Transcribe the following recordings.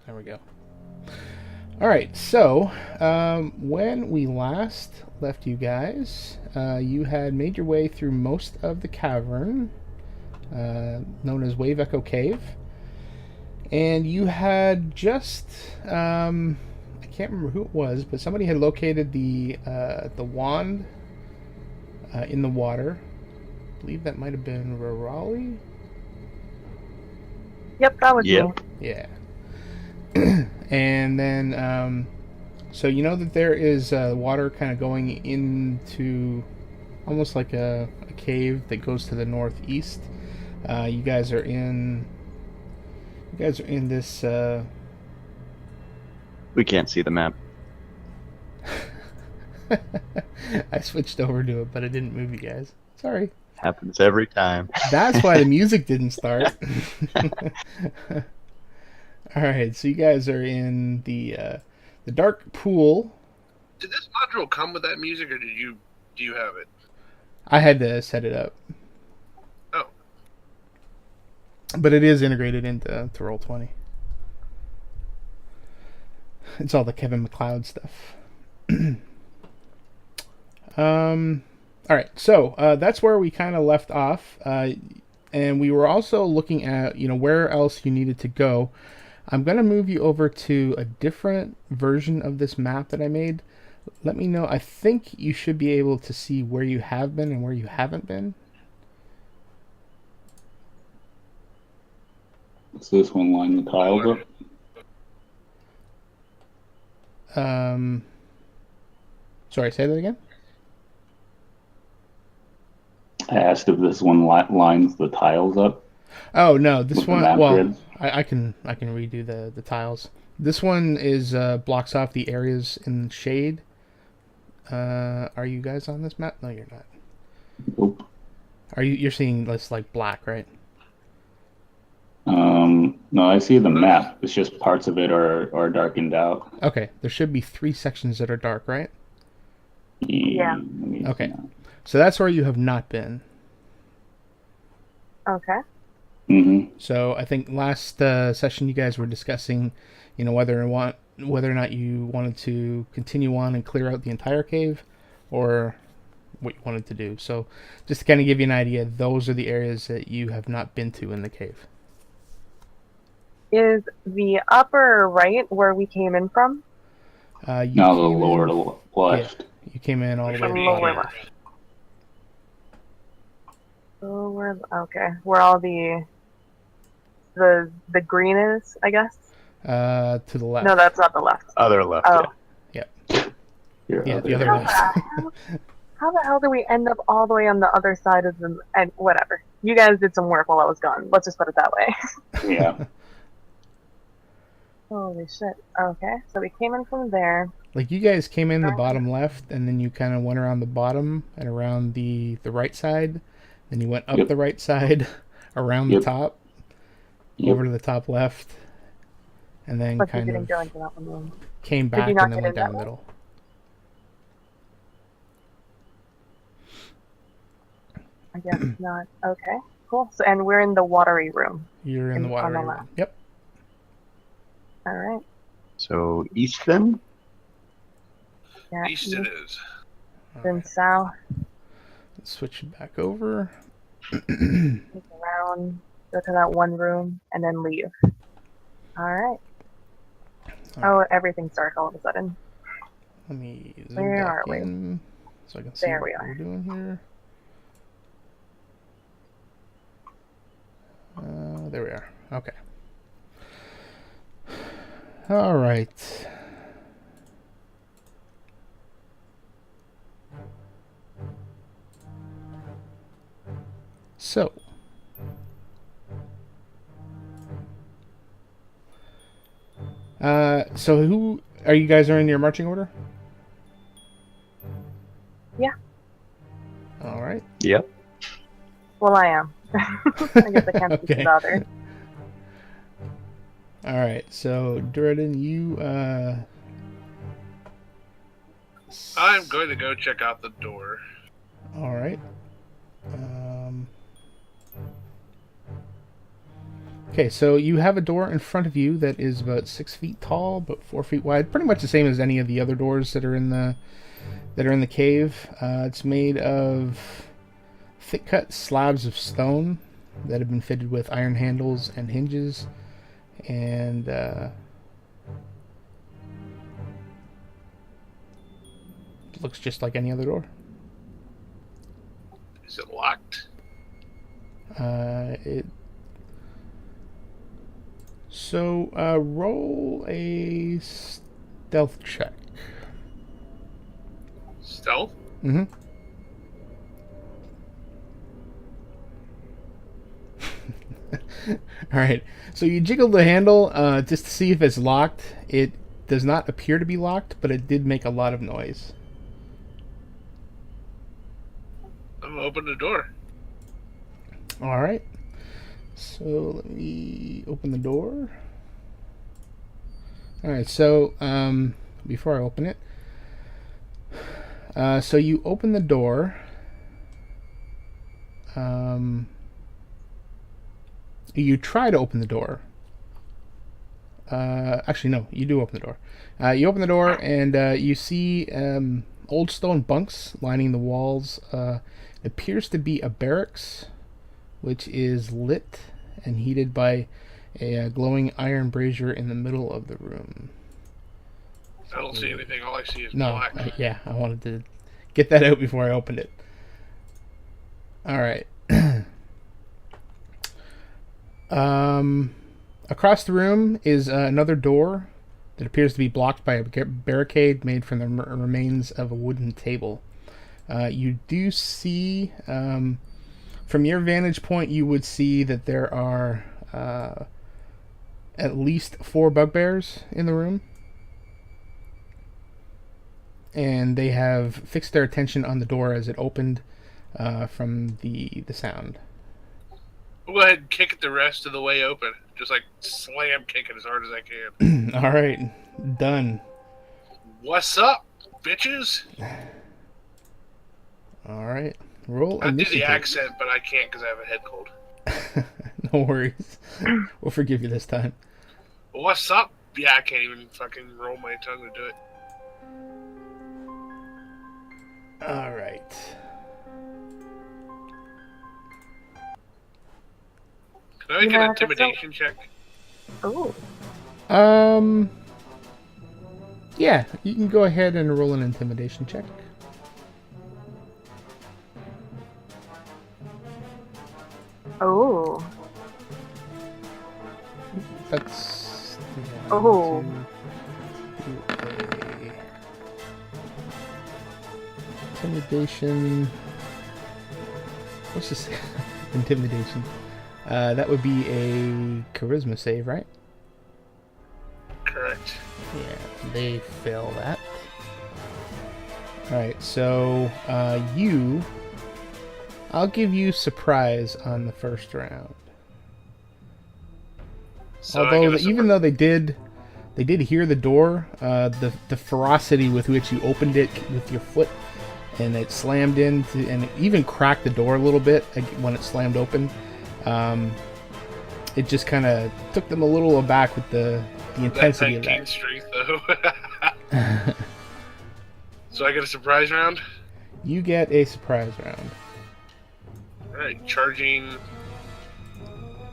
There we go. All right, so when we last left you guys, you had made your way through most of the cavern, known as Wave Echo Cave, and you had just I can't remember who it was, but somebody had located the wand in the water. I believe that might have been Rirali. Yep, that was me. Yeah. And then, so you know that there is water kind of going into almost like a cave that goes to the northeast. You guys are in. You guys are in this. We can't see the map. I switched over to it, but it didn't move you guys. Sorry. Happens every time. That's why the music didn't start. All right, so you guys are in the dark pool. Did this module come with that music, or do you have it? I had to set it up. Oh. But it is integrated into Roll20. It's all the Kevin MacLeod stuff. All right, so that's where we kind of left off, and we were also looking at where else you needed to go. I'm gonna move you over to a different version of this map that I made. Let me know. I think you should be able to see where you have been and where you haven't been. Is this one line the tiles up? Sorry, say that again. I asked if this one lines the tiles up. Oh no, this one. Well, grids. I can redo the tiles. This one is blocks off the areas in shade. Are you guys on this map? No, you're not. Nope. You're seeing this like black, right? No, I see the map. It's just parts of it are darkened out. Okay, there should be 3 sections that are dark, right? Yeah. Okay, so that's where you have not been. Okay. Mm-hmm. So I think last session you guys were discussing, whether or not you wanted to continue on and clear out the entire cave, or what you wanted to do. So just to kind of give you an idea, those are the areas that you have not been to in the cave. Is the upper right where we came in from? Now the lower left. Yeah, you came in all the way to the lower bottom. Lower. Okay. Where all the green is, I guess. To the left. No, that's not the left. Other left. Oh. Yeah. Yeah, the other How left. How the hell did we end up all the way on the other side of the... And whatever. You guys did some work while I was gone. Let's just put it that way. Yeah. Holy shit. Okay, so we came in from there. Like, you guys came in the bottom left, and then you kind of went around the bottom and around the right side. Then you went up the right side, around the top, over to the top left, and then But kind you didn't of go into that one room. came Did back you not and then get went in down that the middle. I guess not. Okay, cool. So, and we're in the watery room. You're in the water room. left. Yep. All right. So east then? Yeah. East it is. Then south. Let's switch it back over. Look around. Go to that one room and then leave. All right. Oh, everything's dark all of a sudden. Let me zoom Where back are we? in so I can see There what we are. we're doing here. There we are. Okay. All right. So. So who are you guys in your marching order? Yeah. All right. Yep. Well, I am. I guess I can't speak to the other. All right. So Duradin, you I'm going to go check out the door. All right. Okay, so you have a door in front of you that is about 6 feet tall, but 4 feet wide. Pretty much the same as any of the other doors that are in the cave. It's made of thick-cut slabs of stone that have been fitted with iron handles and hinges, and looks just like any other door. Is it locked? Roll a stealth check. Stealth? Mm-hmm. Alright, so you jiggle the handle just to see if it's locked. It does not appear to be locked, but it did make a lot of noise. I'm gonna open the door. Alright, so let me open the door. Alright, so before I open it, so you open the door. You try to open the door. Actually, no, you do open the door. You open the door and you see old stone bunks lining the walls. It appears to be a barracks, which is lit and heated by a glowing iron brazier in the middle of the room. I don't see anything. All I see is No, black. yeah, I wanted to get that out before I opened it. Alright. Across the room is another door that appears to be blocked by a barricade made from the remains of a wooden table. You do see, from your vantage point, you would see that there are at least 4 bugbears in the room. And they have fixed their attention on the door as it opened from the sound. I'll go ahead and kick it the rest of the way open. Just like slam kick it as hard as I can. Alright, done. What's up, bitches? Alright, roll I do initiative. the accent, but I can't because I have a head cold. No worries. We'll forgive you this time. What's up? Yeah, I can't even fucking roll my tongue to do it. Alright. Can I make an intimidation check? Ooh. Yeah, you can go ahead and roll an intimidation check. Oh. That's... Yeah, Oh. do a intimidation... What's this? Intimidation. That would be a charisma save, right? Correct. Yeah, they fail that. Alright, so I'll give you surprise on the first round. So Although, even though they did hear the door, the ferocity with which you opened it with your foot, and it slammed into, and it even cracked the door a little bit when it slammed open. It just kind of took them a little aback with the intensity of that. Strength, though. So I get a surprise round? You get a surprise round. Alright, charging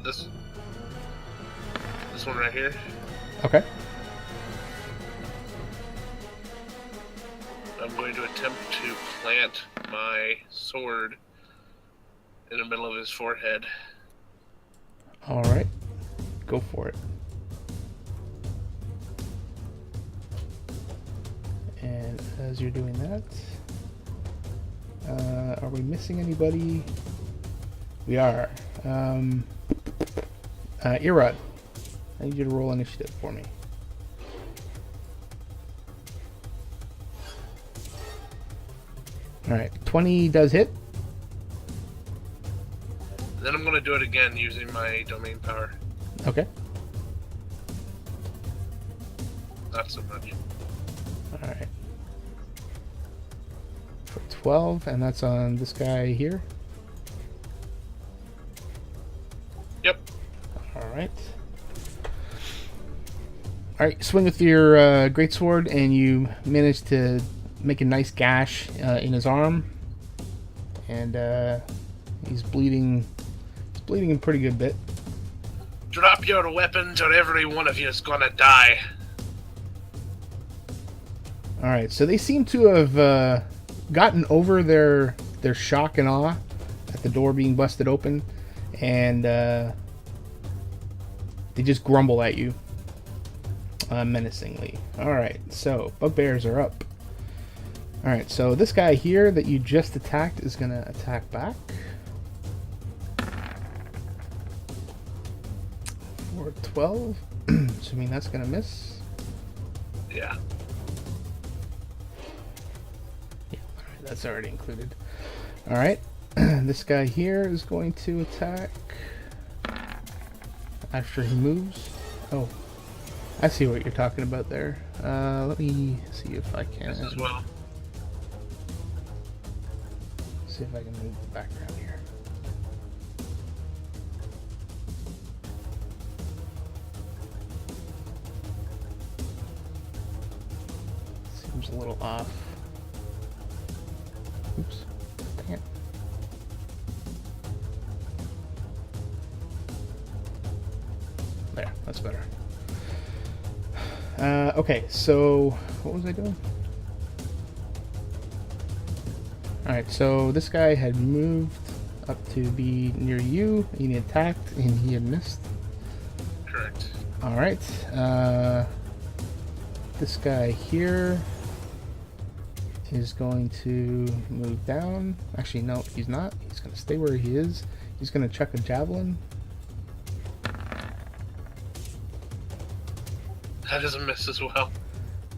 this one right here. Okay. I'm going to attempt to plant my sword in the middle of his forehead. Alright. Go for it. And as you're doing that, are we missing anybody? We are. Erod, I need you to roll initiative for me. Alright, 20 does hit. Then I'm going to do it again using my domain power. Okay. Not so much. Alright. For 12, and that's on this guy here. Yep. Alright. right, swing with your greatsword, and you manage to make a nice gash in his arm, and he's bleeding. He's bleeding a pretty good bit. Drop your weapons, or every one of you is gonna die. All right, so they seem to have gotten over their shock and awe at the door being busted open, and they just grumble at you menacingly. All right, so bugbears are up. All right, so this guy here that you just attacked is gonna attack back for 12. Assuming that's gonna miss. Yeah. That's already included. Alright, this guy here is going to attack after he moves. Oh, I see what you're talking about there. Let me see if I can. This as well. See if I can move the background here. Seems a little off. Oops. Dang it. There, that's better. Okay, so what was I doing? Alright, so this guy had moved up to be near you. He had attacked and he had missed. Correct. Alright, this guy here is going to move down. Actually, no, he's not. He's going to stay where he is. He's going to chuck a javelin. That is a miss as well.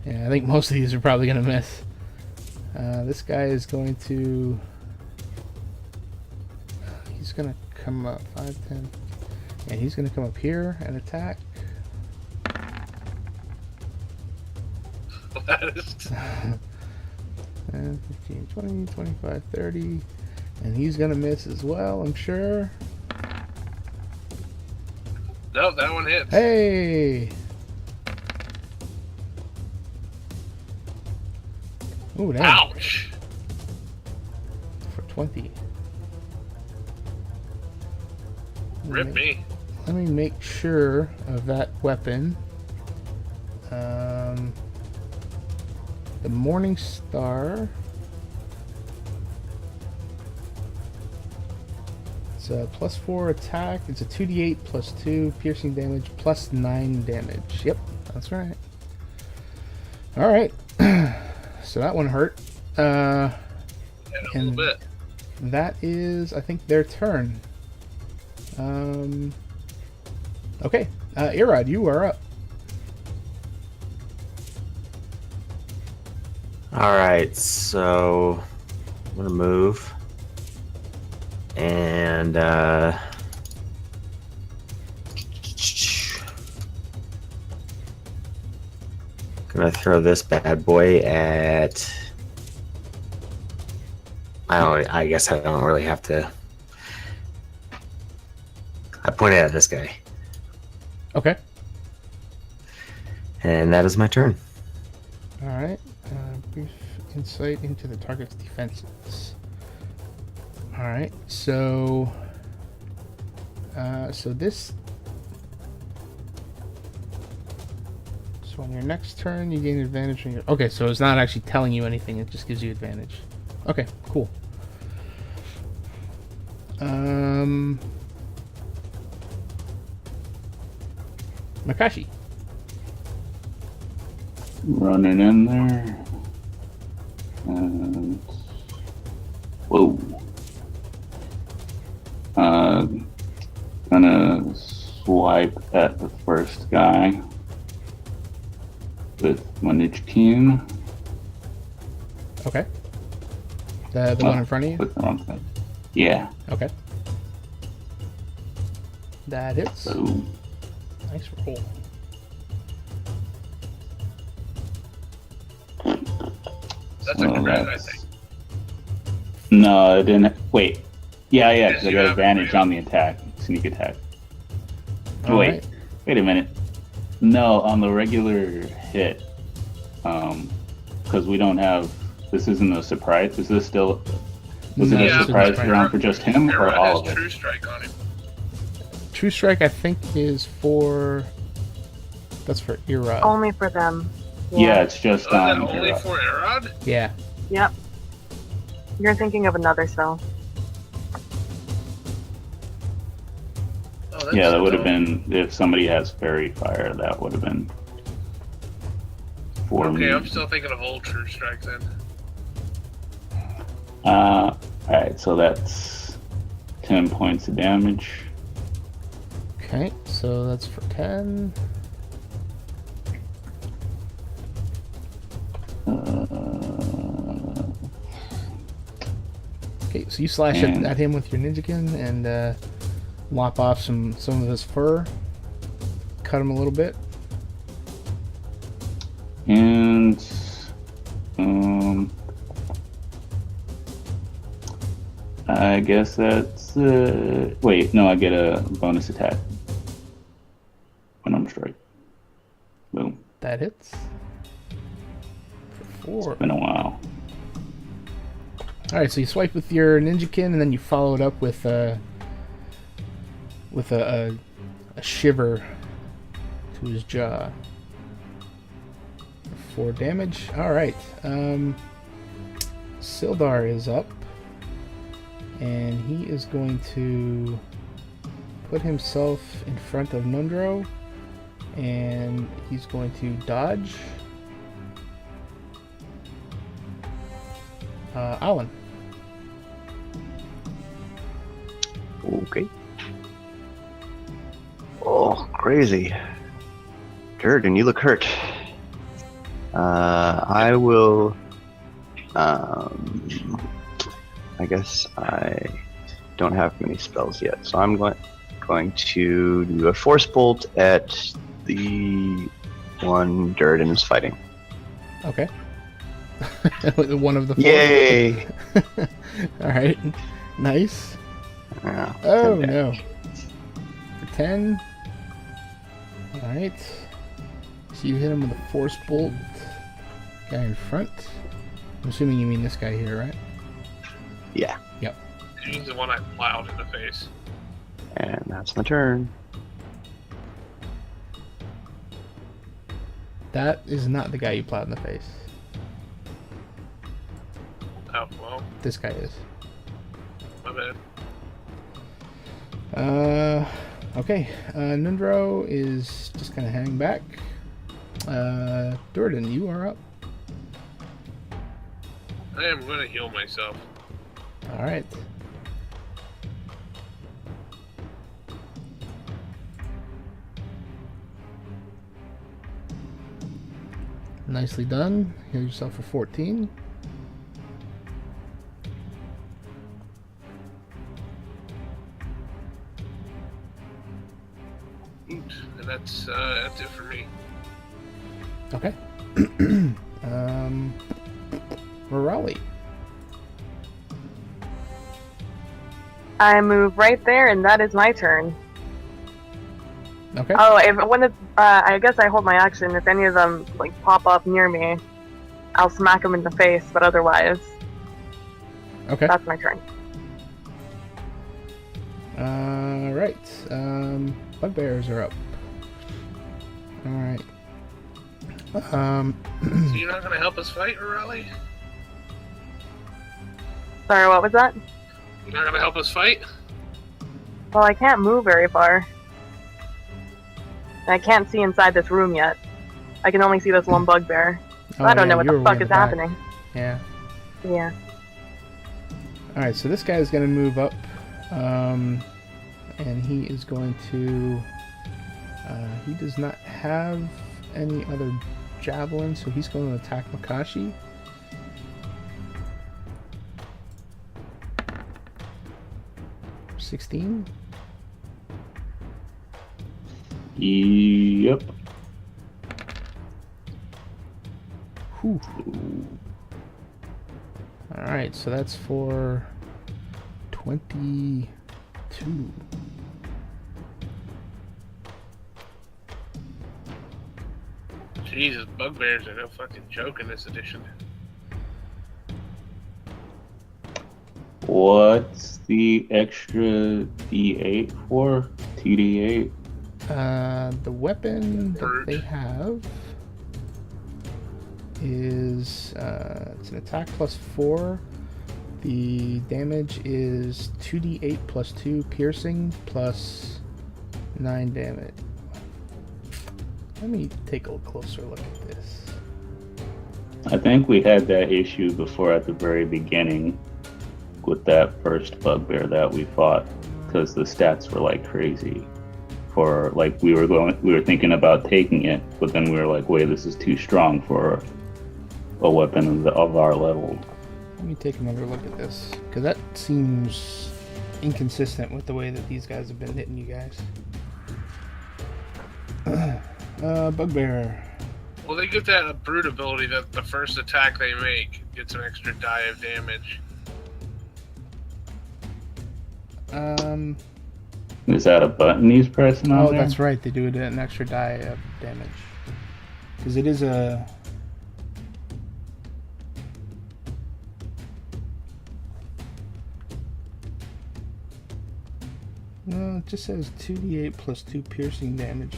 Yeah, I think most of these are probably going to miss. This guy is going to... He's going to come up 5, 10. And he's going to come up here and attack. That is... 10, 15, 20, 25, 30. And he's going to miss as well, I'm sure. Nope, that one hits. Hey! Ooh, damn. Ouch! For 20. Rip me. Let me make sure of that weapon. The Morning Star. It's a +4 attack. It's a 2d8 +2 piercing damage +9 damage. Yep, that's right. Alright. So that one hurt. Yeah, a little bit. That is, I think, their turn. Okay. Erod, you are up. Alright, so I'm gonna move and gonna throw this bad boy at I guess I don't really have to. I pointed at this guy. Okay. And that is my turn. Alright. Brief insight into the target's defenses. Alright, so this, so on your next turn you gain advantage on your, okay, so it's not actually telling you anything, it just gives you advantage. Okay, cool. Mikashi. Running in there. And whoa. Gonna swipe at the first guy with my Ninja Keen. Okay. The one in front of you? Click the wrong thing. Yeah. Okay. That hits. So Nice roll. That's a crit, I think. no, it didn't. Wait. Yeah, Yes, because I you got have advantage it. on the attack. Sneak attack. All Wait. right. Wait a minute. No, on the regular hit, because we don't have. This isn't a surprise. Is this still? Was it Yeah, a surprise but round for just him or Erod all has of True us? Strike on him. True Strike, I think, is for. That's for Erod. Only for them. Yeah, it's just Oh, is that on. only Erod. for Erod? Yeah. Yep. You're thinking of another spell. Oh, that's Yeah, that would have dumb. been if somebody has Fairy Fire. That would have been for me. Okay, I'm still thinking of old True Strike then. Alright, so that's 10 points of damage. Okay, so that's for 10. Okay, so you slash And- at him with your ninjakin and lop off some of his fur. Cut him a little bit. And I guess that's wait, no, I get a bonus attack when I'm strike. Boom. That hits. For 4. Been a while. Alright, so you swipe with your ninjakin and then you follow it up with a shiver to his jaw. 4 damage. Alright. Sildar is up. And he is going to put himself in front of Nundro. And he's going to dodge. Ahlen. Okay. Oh, crazy. Duradin, you look hurt. I will. I guess I don't have many spells yet, so I'm going to do a force bolt at the one Duradin is fighting. Okay. One of the 4. Yay! Alright. Nice. Yeah, Oh 10 no. damage. For 10. Alright. So you hit him with a force bolt. Guy in front. I'm assuming you mean this guy here, right? Yeah, He's the one I plowed in the face. and that's my turn. That is not the guy you plowed in the face. Oh, well, This guy is. my bad. Okay. Nundro is just gonna hang back. Duradin, you are up. I am going to heal myself. Alright. Nicely done. Heal yourself for 14. Oops, and that's it for me. Okay. Rirali. I move right there, and that is my turn. Okay. Oh, I guess I hold my action. If any of them like pop up near me, I'll smack them in the face. But otherwise, Okay. that's my turn. Right. Bugbears are up. Alright. So you're not going to help us fight, Rirali? Sorry, what was that? You're not going to help us fight? Well, I can't move very far. And I can't see inside this room yet. I can only see this one bugbear. So I don't know what the fuck is happening. Yeah. Yeah. Alright, so this guy is going to move up. And he is going to... he does not have any other javelin, so he's going to attack Mikashi. $16. Yep. Whew. Alright, so that's for 22. Jesus, bugbears are no fucking joke in this edition. What's the extra D8 for? TD8? The weapon that Brute. they have is it's an attack plus 4. The damage is 2d8 plus 2 piercing plus 9 damage. Let me take a closer look at this. I think we had that issue before at the very beginning with that first bugbear that we fought, because the stats were like crazy. For like we were thinking about taking it, but then we were like, wait, this is too strong for a weapon of our level. Let me take another look at this, because that seems inconsistent with the way that these guys have been hitting you guys. Bugbear. Well, they get that brute ability that the first attack they make gets an extra die of damage. Is that a button he's pressing on Oh, there? that's right. They do it an extra die of damage. Because it is a... No, it just says 2d8 plus 2 piercing damage.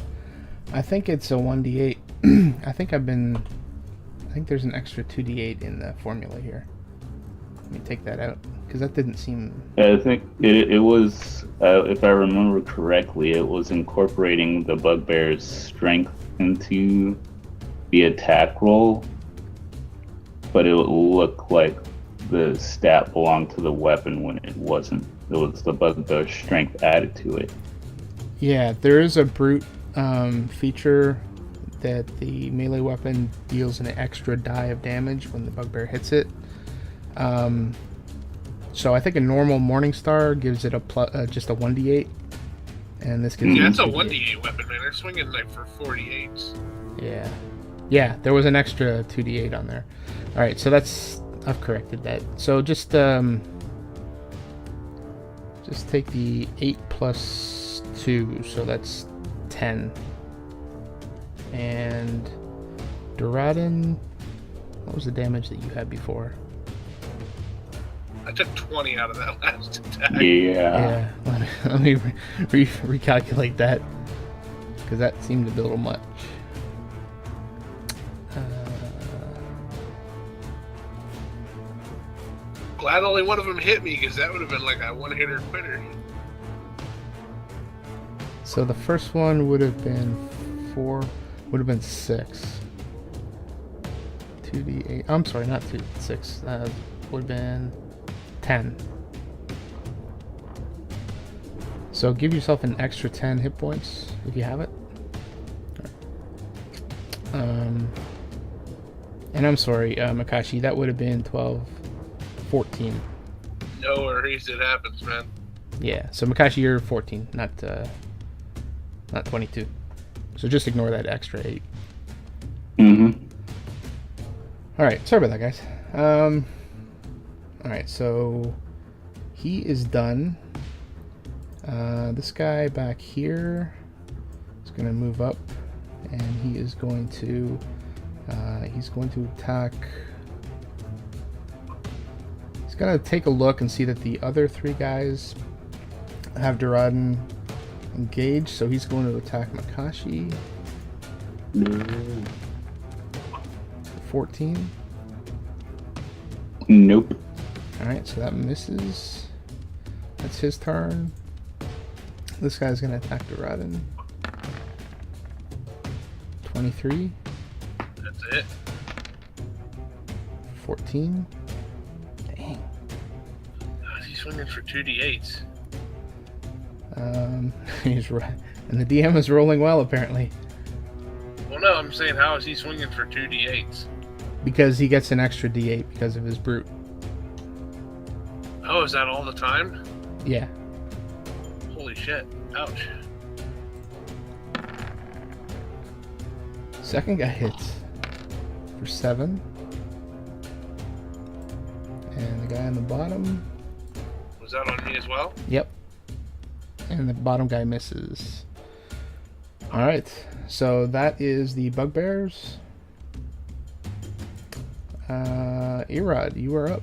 I think it's a 1d8. I think there's an extra 2d8 in the formula here. Let me take that out, because that didn't seem... I think it was, if I remember correctly, it was incorporating the bugbear's strength into the attack roll, but it would look like the stat belonged to the weapon when it wasn't. It was the bugbear's strength added to it. Yeah, there is a brute feature that the melee weapon deals an extra die of damage when the bugbear hits it. So I think a normal Morningstar gives it just a 1d8, and this gives Yeah, it it's a 2d8. 1d8 weapon, man. They're swinging like for 48s. Yeah, there was an extra 2d8 on there. All right, so I've corrected that. So just take the 8 plus 2, so that's 10. And Duradin, what was the damage that you had before? I took 20 out of that last attack. Yeah. Let me recalculate that, because that seemed a little much. Glad only one of them hit me, because that would have been like a one-hitter quitter. So the first one would have been 4, would have been 6. 2d8. I'm sorry, not 6. Would have been 10. So give yourself an extra 10 hit points if you have it. And I'm sorry, Mikashi, that would have been 12, 14. No worries, it happens, man. Yeah, so Mikashi, you're 14, not 22. So just ignore that extra 8. Mm-hmm. Alright, sorry about that, guys. Alright, so he is done. This guy back here is going to move up, and he is going to attack. He's going to take a look and see that the other 3 guys have Duradin engaged, so he's going to attack Mikashi. 14. Nope. Alright, so that misses. That's his turn. This guy's gonna attack Duradin. 23. That's it. 14. Dang. How's he swinging for 2d8s? He's right. And the DM is rolling well, apparently. Well, no, I'm saying how is he swinging for 2d8s? Because he gets an extra d8 because of his brute. Oh, is that all the time? Yeah. Holy shit. Ouch. Second guy hits for 7. And the guy on the bottom. Was that on me as well? Yep. And the bottom guy misses. Alright. So that is the bugbears. Erod, you are up.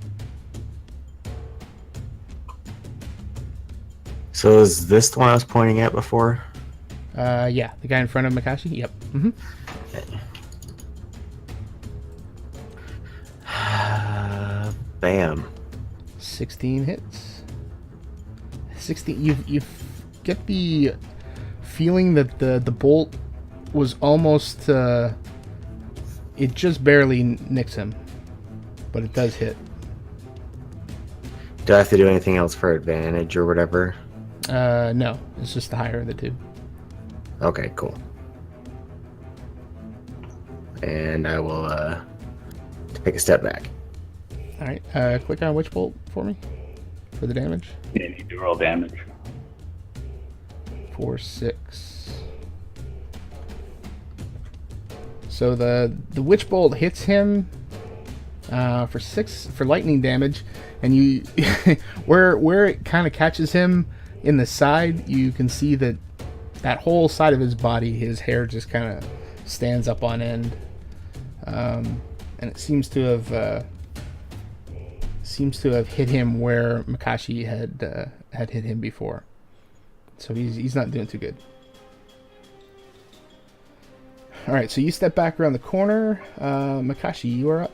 So is this the one I was pointing at before? Yeah, the guy in front of Mikashi. Yep. Mm-hmm. Bam. 16 hits. 16. You get the feeling that the bolt was almost. It just barely nicks him, but it does hit. Do I have to do anything else for advantage or whatever? No, it's just the higher of the two. Okay, cool. And I will take a step back. All right. Click on Witch Bolt for me for the damage. Yeah, you do roll damage. 4, 6. So the Witch Bolt hits him for 6 for lightning damage, and you where it kind of catches him in the side, you can see that whole side of his body, his hair just kind of stands up on end, and it seems to have hit him where Mikashi had hit him before. So he's not doing too good. All right, so you step back around the corner. Mikashi, you are up.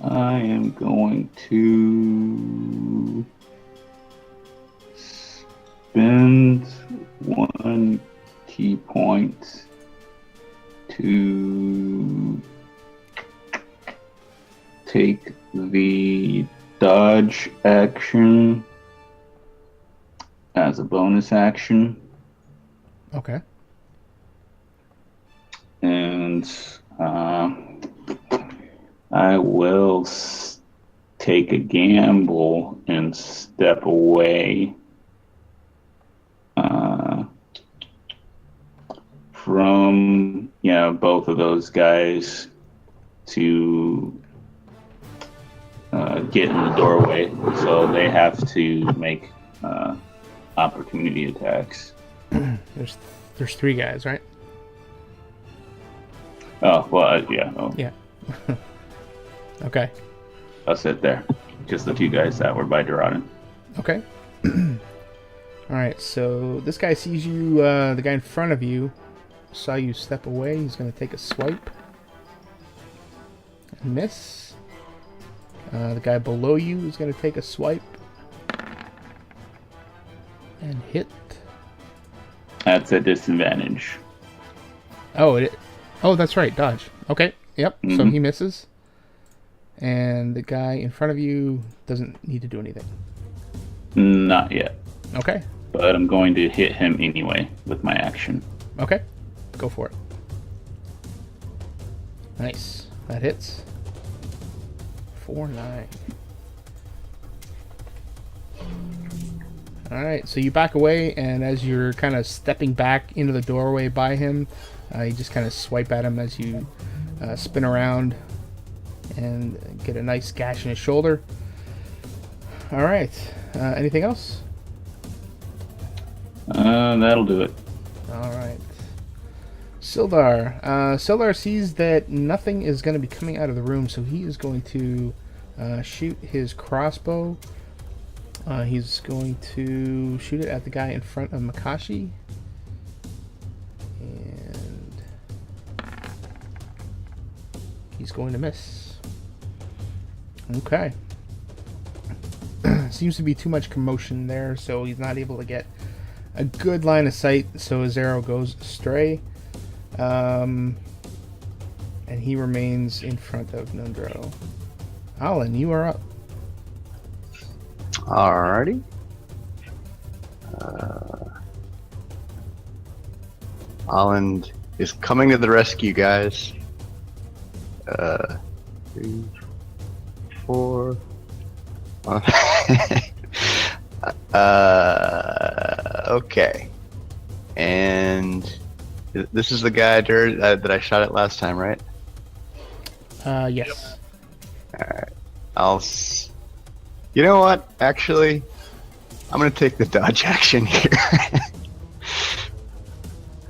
I am going to spend 1 key point to take the dodge action as a bonus action. Okay. And I will take a gamble and step away from both of those guys to get in the doorway, so they have to make opportunity attacks. There's 3 guys, right? Oh, well, yeah. Oh. Yeah. Okay. I'll sit there. Just the 2 guys that were by Duradin. Okay. Alright, so this guy sees you, the guy in front of you saw you step away. He's going to take a swipe. And miss. The guy below you is going to take a swipe. And hit. That's a disadvantage. Oh, that's right, dodge. Okay, yep, so Mhm. he misses. And the guy in front of you doesn't need to do anything. Not yet. Okay, But I'm going to hit him anyway with my action. okay, go for it. Nice, that hits. 4-9. Alright, so you back away, and as you're kind of stepping back into the doorway by him, you just kind of swipe at him as you spin around and get a nice gash in his shoulder. Alright, anything else? That'll do it. Alright. Sildar. Sildar sees that nothing is going to be coming out of the room, so he is going to shoot his crossbow. He's going to shoot it at the guy in front of Mikashi. And he's going to miss. Okay. Seems to be too much commotion there, so he's not able to get a good line of sight, so his arrow goes astray. And he remains in front of Nundro. Ahlen, you are up. Alrighty. Ahlen is coming to the rescue, guys. 3, 4. Okay. And this is the guy that I shot at last time, right? Yes. Alright. You know what? Actually, I'm gonna take the dodge action here.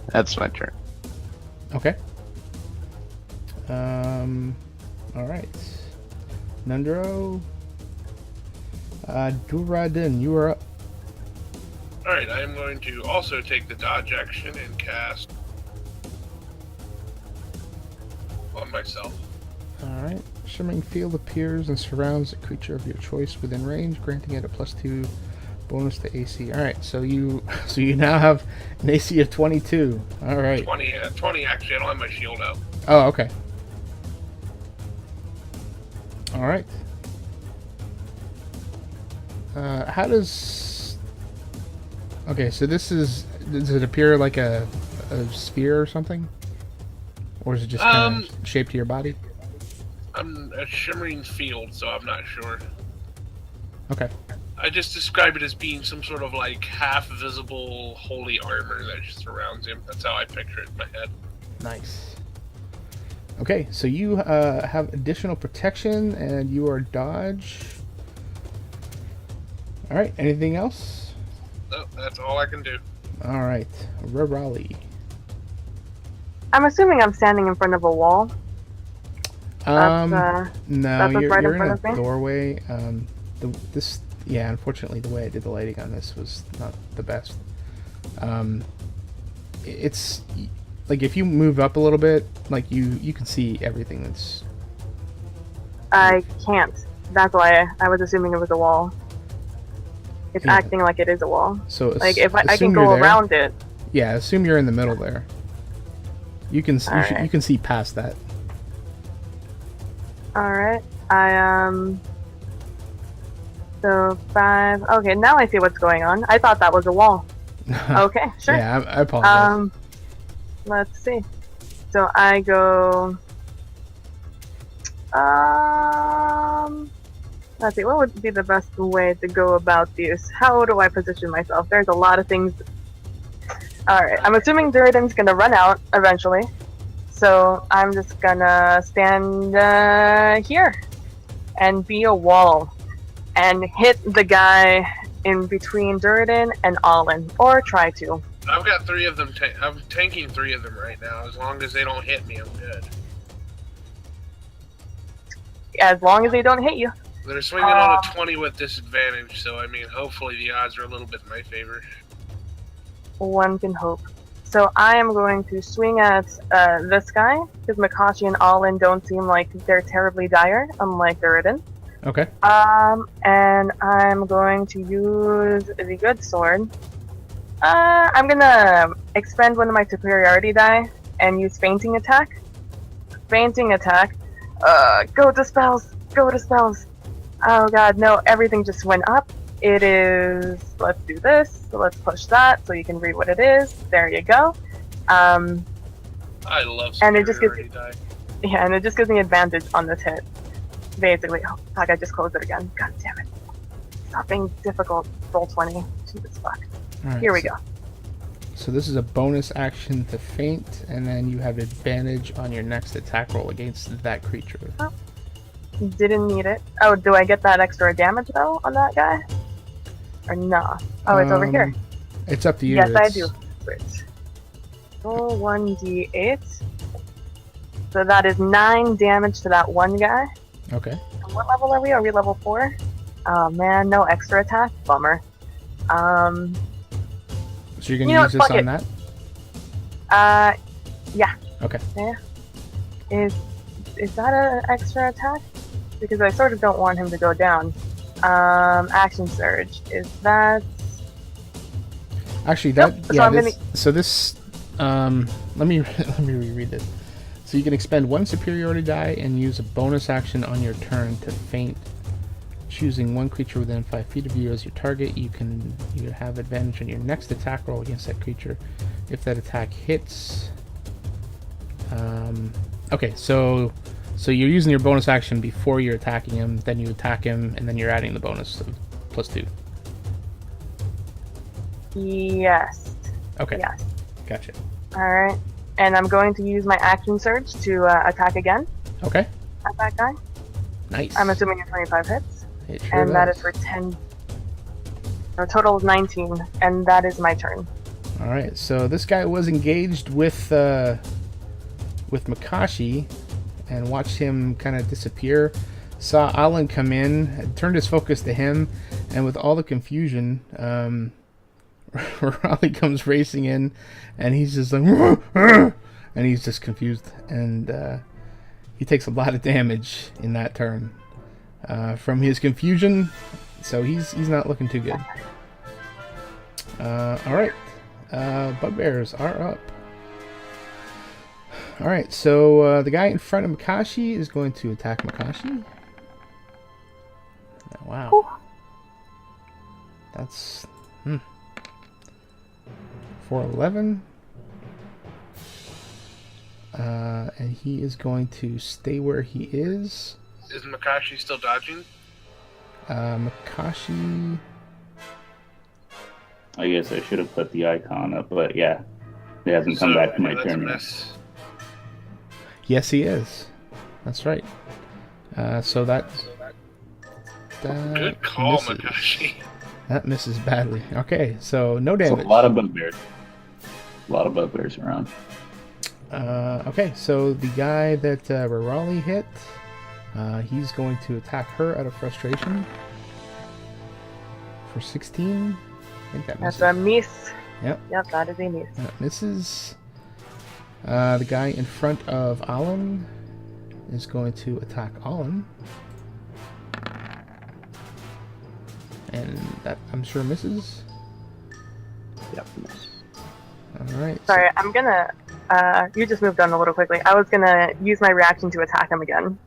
That's my turn. Okay. All right. Nundro. Duradin, you are up. Alright, I am going to also take the dodge action and cast on myself. All right. Shimmering field appears and surrounds a creature of your choice within range, granting it a +2 bonus to AC. All right. So you now have an AC of 22. All right. 20 actually. I don't have my shield out. Oh, okay. All right. How does... Okay, so does it appear like a sphere or something? Or is it just kind of shaped to your body? I'm a shimmering field, so I'm not sure. Okay. I just describe it as being some sort of like half-visible holy armor that just surrounds him. That's how I picture it in my head. Nice. Okay, so you have additional protection, and you are dodge. All right. Anything else? No, that's all I can do. All right. Rirali. I'm assuming I'm standing in front of a wall. No, that's right you're in front in of a me? doorway. Unfortunately, the way I did the lighting on this was not the best. It's like if you move up a little bit, like you can see everything that's. I can't. That's why I was assuming it was a wall. It's Yeah. acting like it is a wall. So Like if I can assume go you're there. around it. Yeah, assume you're in the middle there. You can you Alright. can see past that. Alright. So 5. Okay, now I see what's going on. I thought that was a wall. Okay, sure. Yeah, I apologize. Let's see. So I go. Let's see. What would be the best way to go about this? How do I position myself? There's a lot of things. All right. I'm assuming Duradin's gonna run out eventually, so I'm just gonna stand here and be a wall and hit the guy in between Duradin and Ahlen, or try to. I've got 3 of them. I'm tanking 3 of them right now. As long as they don't hit me, I'm good. As long as they don't hit you. They're swinging on a 20 with disadvantage, so I mean, hopefully the odds are a little bit in my favor. One can hope. So I am going to swing at this guy, because Mikashi and Ahlen don't seem like they're terribly dire, unlike Duradin. Okay. And I'm going to use the good sword. I'm gonna expend one of my superiority die and use fainting attack. Fainting attack. Go to spells. Go to spells. Oh god, no, everything just went up. It is, let's do this. So let's push that so you can read what it is. There you go. I love And it just superiority die. Yeah, and it just gives me advantage on this hit. Basically. Oh, fuck, I just closed it again. God damn it. Stop being difficult. Roll 20. Jesus fuck. All right, Here we go. So this is a bonus action to feint, and then you have advantage on your next attack roll against that creature. Didn't need it. Oh, do I get that extra damage though on that guy? Or no? Oh, it's over here. It's up to you. Yes, I It's- do. Great. Roll 1d8. So that is 9 damage to that one guy. Okay. And what level are we? Are we level 4? Oh man, no extra attack. Bummer. So you're gonna You know use what, this fuck on it. that? Yeah. Okay. Yeah. Is that an extra attack? Because I sort of don't want him to go down. Action surge. Is that? Actually, that Nope, so yeah. I'm This let me reread this. So you can expend 1 superiority die and use a bonus action on your turn to feint. Choosing one creature within 5 feet of you as your target, you have advantage on your next attack roll against that creature. If that attack hits, okay, so you're using your bonus action before you're attacking him, then you attack him, and then you're adding the bonus of +2. Yes. Okay. Yes. Gotcha. All right. And I'm going to use my action surge to attack again Okay. at that guy. Nice. I'm assuming it's 25 hits. It sure And that does. is for So a total of 19, and that is my turn. All right, so this guy was engaged with Mikashi and watched him kind of disappear. Saw Ahlen come in, turned his focus to him, and with all the confusion, Rirali comes racing in, and he's just like, and he's just confused, and he takes a lot of damage in that turn from his confusion. So he's not looking too good. All right, bugbears are up. All right, so the guy in front of Mikashi is going to attack Mikashi. Wow. Ooh. That's 411. And he is going to stay where he is. Is Mikashi still dodging? Mikashi. I guess I should have put the icon up, but yeah, it hasn't come back to my that's a turn yet. miss. Yes, he is. That's right. So that Good call, misses. Mikashi. That misses badly. Okay, so no It's damage. a lot of bugbears. A lot of bugbears around. Okay, so the guy that Rirali hit, he's going to attack her out of frustration for 16. I think that misses. That's a miss. Yep. Yep, that is a miss. That misses. The guy in front of Ahlen is going to attack Ahlen. And that, I'm sure, misses. Yep, miss. Alright. Sorry, I'm gonna. You just moved on a little quickly. I was gonna use my reaction to attack him again.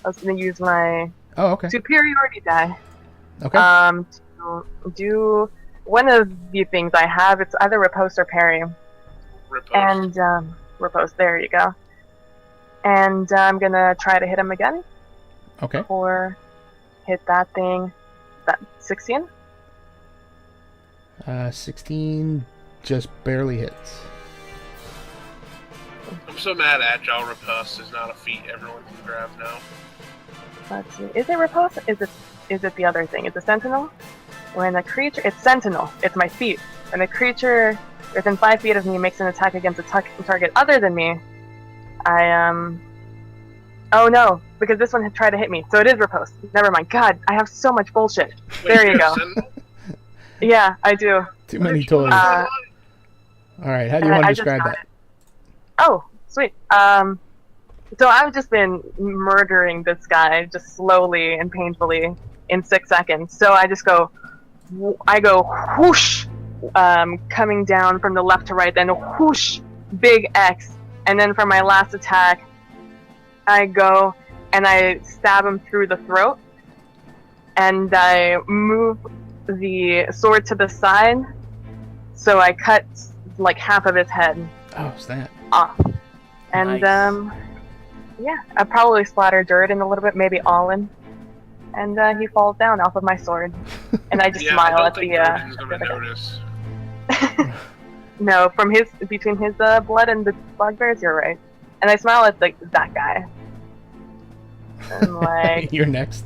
I was gonna use my Oh, okay. superiority die. Okay. To do one of the things I have. It's either riposte or parry. Riposte. And riposte. There you go. And I'm gonna try to hit him again. Okay. Or hit that thing. That 16. 16 just barely hits. I'm so mad Agile Riposte is not a feat everyone can grab now. Let's see. Is it riposte? Is it the other thing? Is it sentinel? When a creature, it's sentinel. It's my feat. When a creature within 5 feet of me makes an attack against a target other than me, Oh no, because this one had tried to hit me, so it is riposte. Never mind. God, I have so much bullshit. Wait, There you go. Sentinel? Yeah, I do. Too many toys. Alright, how do you want to I just describe got that? it. Oh, sweet. So I've just been murdering this guy just slowly and painfully in 6 seconds. So I just go whoosh, coming down from the left to right, then whoosh, big X, and then for my last attack, I go and I stab him through the throat, and I move the sword to the side, so I cut like half of his head Oh, snap. off. And Nice. yeah, I probably splattered Duradin a little bit, maybe Ahlen, and he falls down off of my sword, and I just Yeah, I smile don't at think the. Duradin's gonna notice. No, from between his blood and the bugbears, you're right. And I smile at that guy. I'm like, You're next.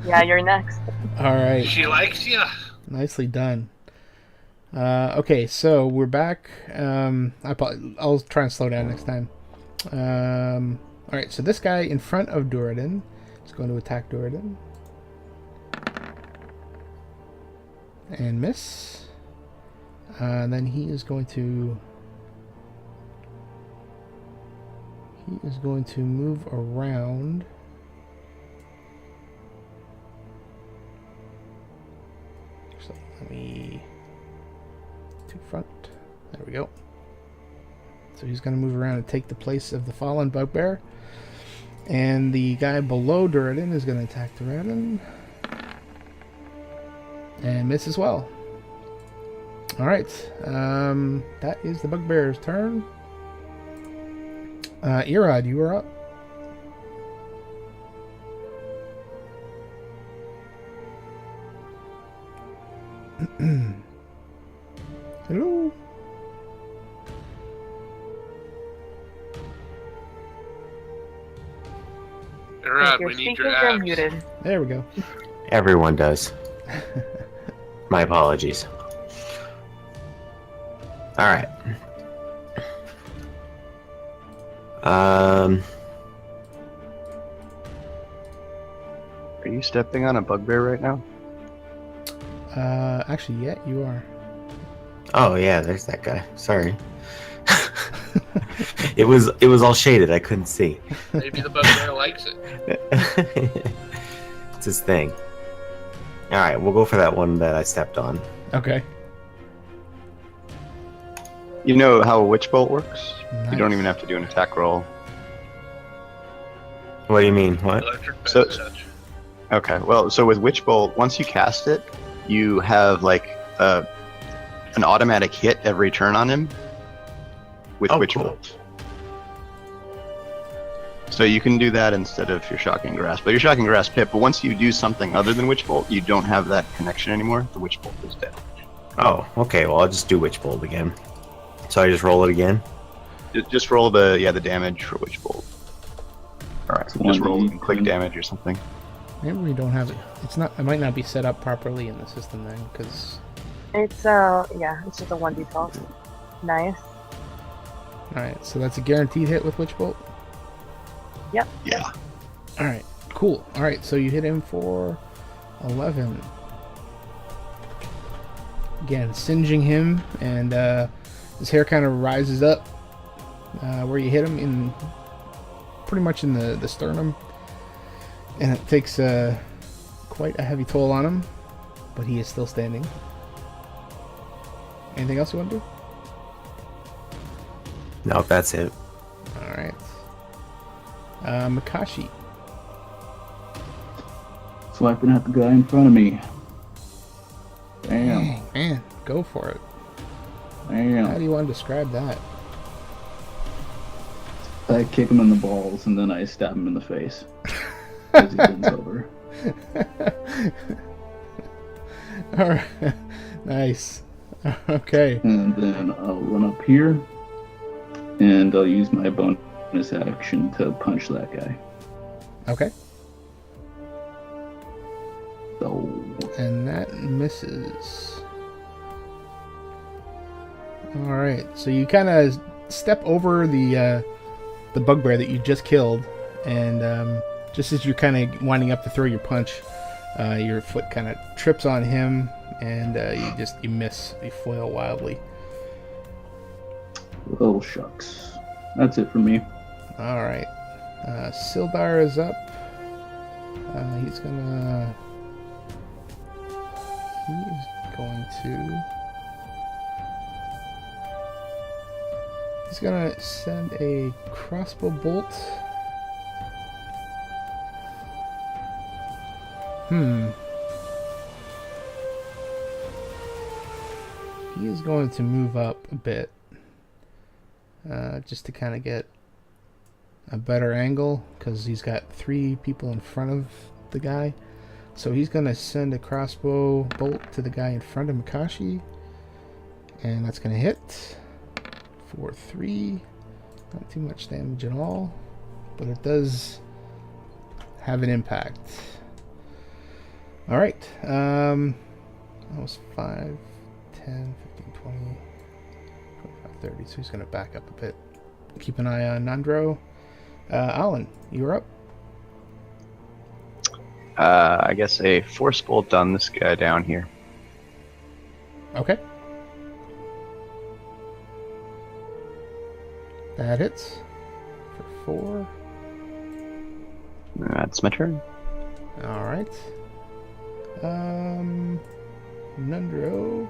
yeah, you're next. Alright. She likes ya. Nicely done. Okay, so we're back. I'll try and slow down next time. Alright, so this guy in front of Duradin is going to attack Duradin. And miss. Then he is going to move around. So let me to front. There we go. So he's going to move around and take the place of the fallen bugbear. And the guy below Duradin is going to attack Duradin. And miss as well. Alright. That is the bugbear's turn. Erod, you are up. Hello. Erod, You're we need speaking, your you're abs. muted. There we go. Everyone does. My apologies. Alright. Are you stepping on a bugbear right now? Actually, yeah, you are. Oh yeah, there's that guy. Sorry. It was all shaded. I couldn't see. Maybe the bugbear likes it. It's his thing. All right, we'll go for that one that I stepped on. Okay. You know how a witch bolt works? Nice. You don't even have to do an attack roll. What do you mean? What? Electric So- touch. Okay, well, so with witch bolt, once you cast it, you have like an automatic hit every turn on him with Oh, witch cool. bolt. So you can do that instead of your shocking grasp. But your shocking grasp hit, but once you do something other than witch bolt, you don't have that connection anymore. The witch bolt is dead. Oh, okay. Well, I'll just do Witch Bolt again. So I just roll it again. Just roll the damage for witch bolt. All right, so just roll and click damage or something. Maybe we don't have it. It's not. It might not be set up properly in the system then, because. It's yeah, it's just a 1d12. Nice. All right, so that's a guaranteed hit with Witch Bolt. Yeah. All right, cool. All right, so you hit him for 11. Again, singeing him, and his hair kind of rises up where you hit him, in pretty much in the sternum, and it takes quite a heavy toll on him, but he is still standing. Anything else you want to do? No, that's it. All right. Mikashi. Swiping at the guy in front of me. Damn. Dang, man, go for it. How Damn. do you want to describe that? I kick him in the balls and then I stab him in the face. As he bends over. All right. Nice. Okay. And then I'll run up here. And I'll use my bonus action to punch that guy. Okay. So, And that misses. All right. So you kind of step over the bugbear that you just killed, and just as you're kind of winding up to throw your punch, your foot kind of trips on him, and you miss. You flail wildly. oh shucks. That's it for me. All right. Sildar is up. He's going to send a crossbow bolt. He is going to move up a bit, just to kind of get a better angle, because he's got 3 people in front of the guy. So he's going to send a crossbow bolt to the guy in front of Mikashi, and that's going to hit for 3. Not too much damage at all, but it does have an impact. Alright, that was 5, 10, 15, 20, 25, 30, so he's going to back up a bit. Keep an eye on Nandro. Ahlen, you're up. I guess a force bolt on this guy down here. Okay. That hits for 4. That's my turn. Alright. Nundro.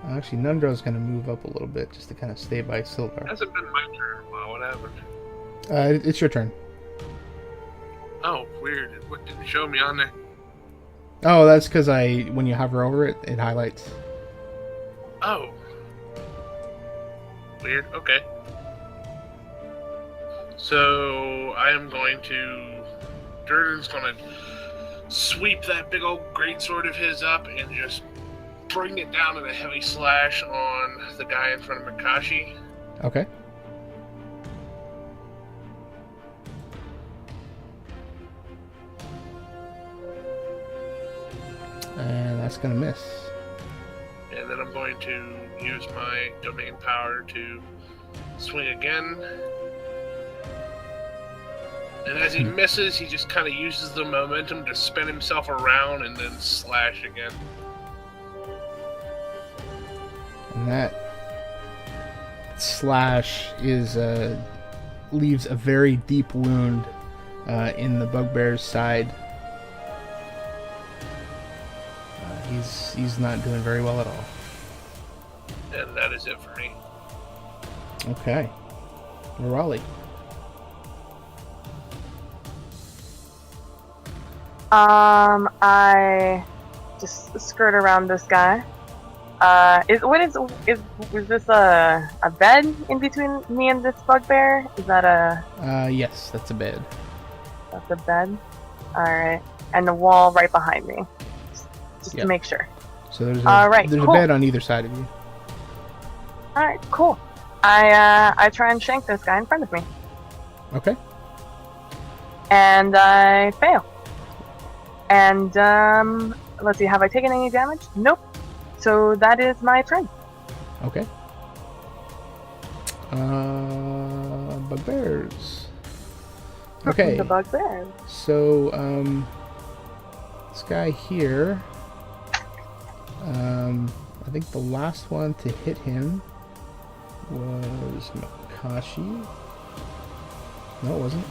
Actually, Nundro's going to move up a little bit just to kind of stay by Sildar. Hasn't been my turn. Wow, what happened? It's your turn. Oh, weird. What didn't show me on there? Oh, that's because when you hover over it, it highlights. Oh. Weird. Okay. So I am going to. Duradin's going to sweep that big old greatsword of his up and just bring it down in a heavy slash on the guy in front of Mikashi. Okay. And that's going to miss. then I'm going to use my domain power to swing again. And as he misses, he just kind of uses the momentum to spin himself around and then slash again. And that slash is leaves a very deep wound in the bugbear's side. He's not doing very well at all. And that is it for me. Okay. Rirali. I just skirt around this guy. Is this a bed in between me and this bugbear? Is that a? Yes, that's a bed. That's a bed. All right, and the wall right behind me, just Yep. to make sure. So there's Cool. a bed on either side of you. All right, cool. I try and shank this guy in front of me, Okay. and I fail. And let's see, have I taken any damage? Nope. So that is my turn. Okay. Bugbears. Okay. The bugbear. So, this guy here, I think the last one to hit him was Mikashi. No, it wasn't.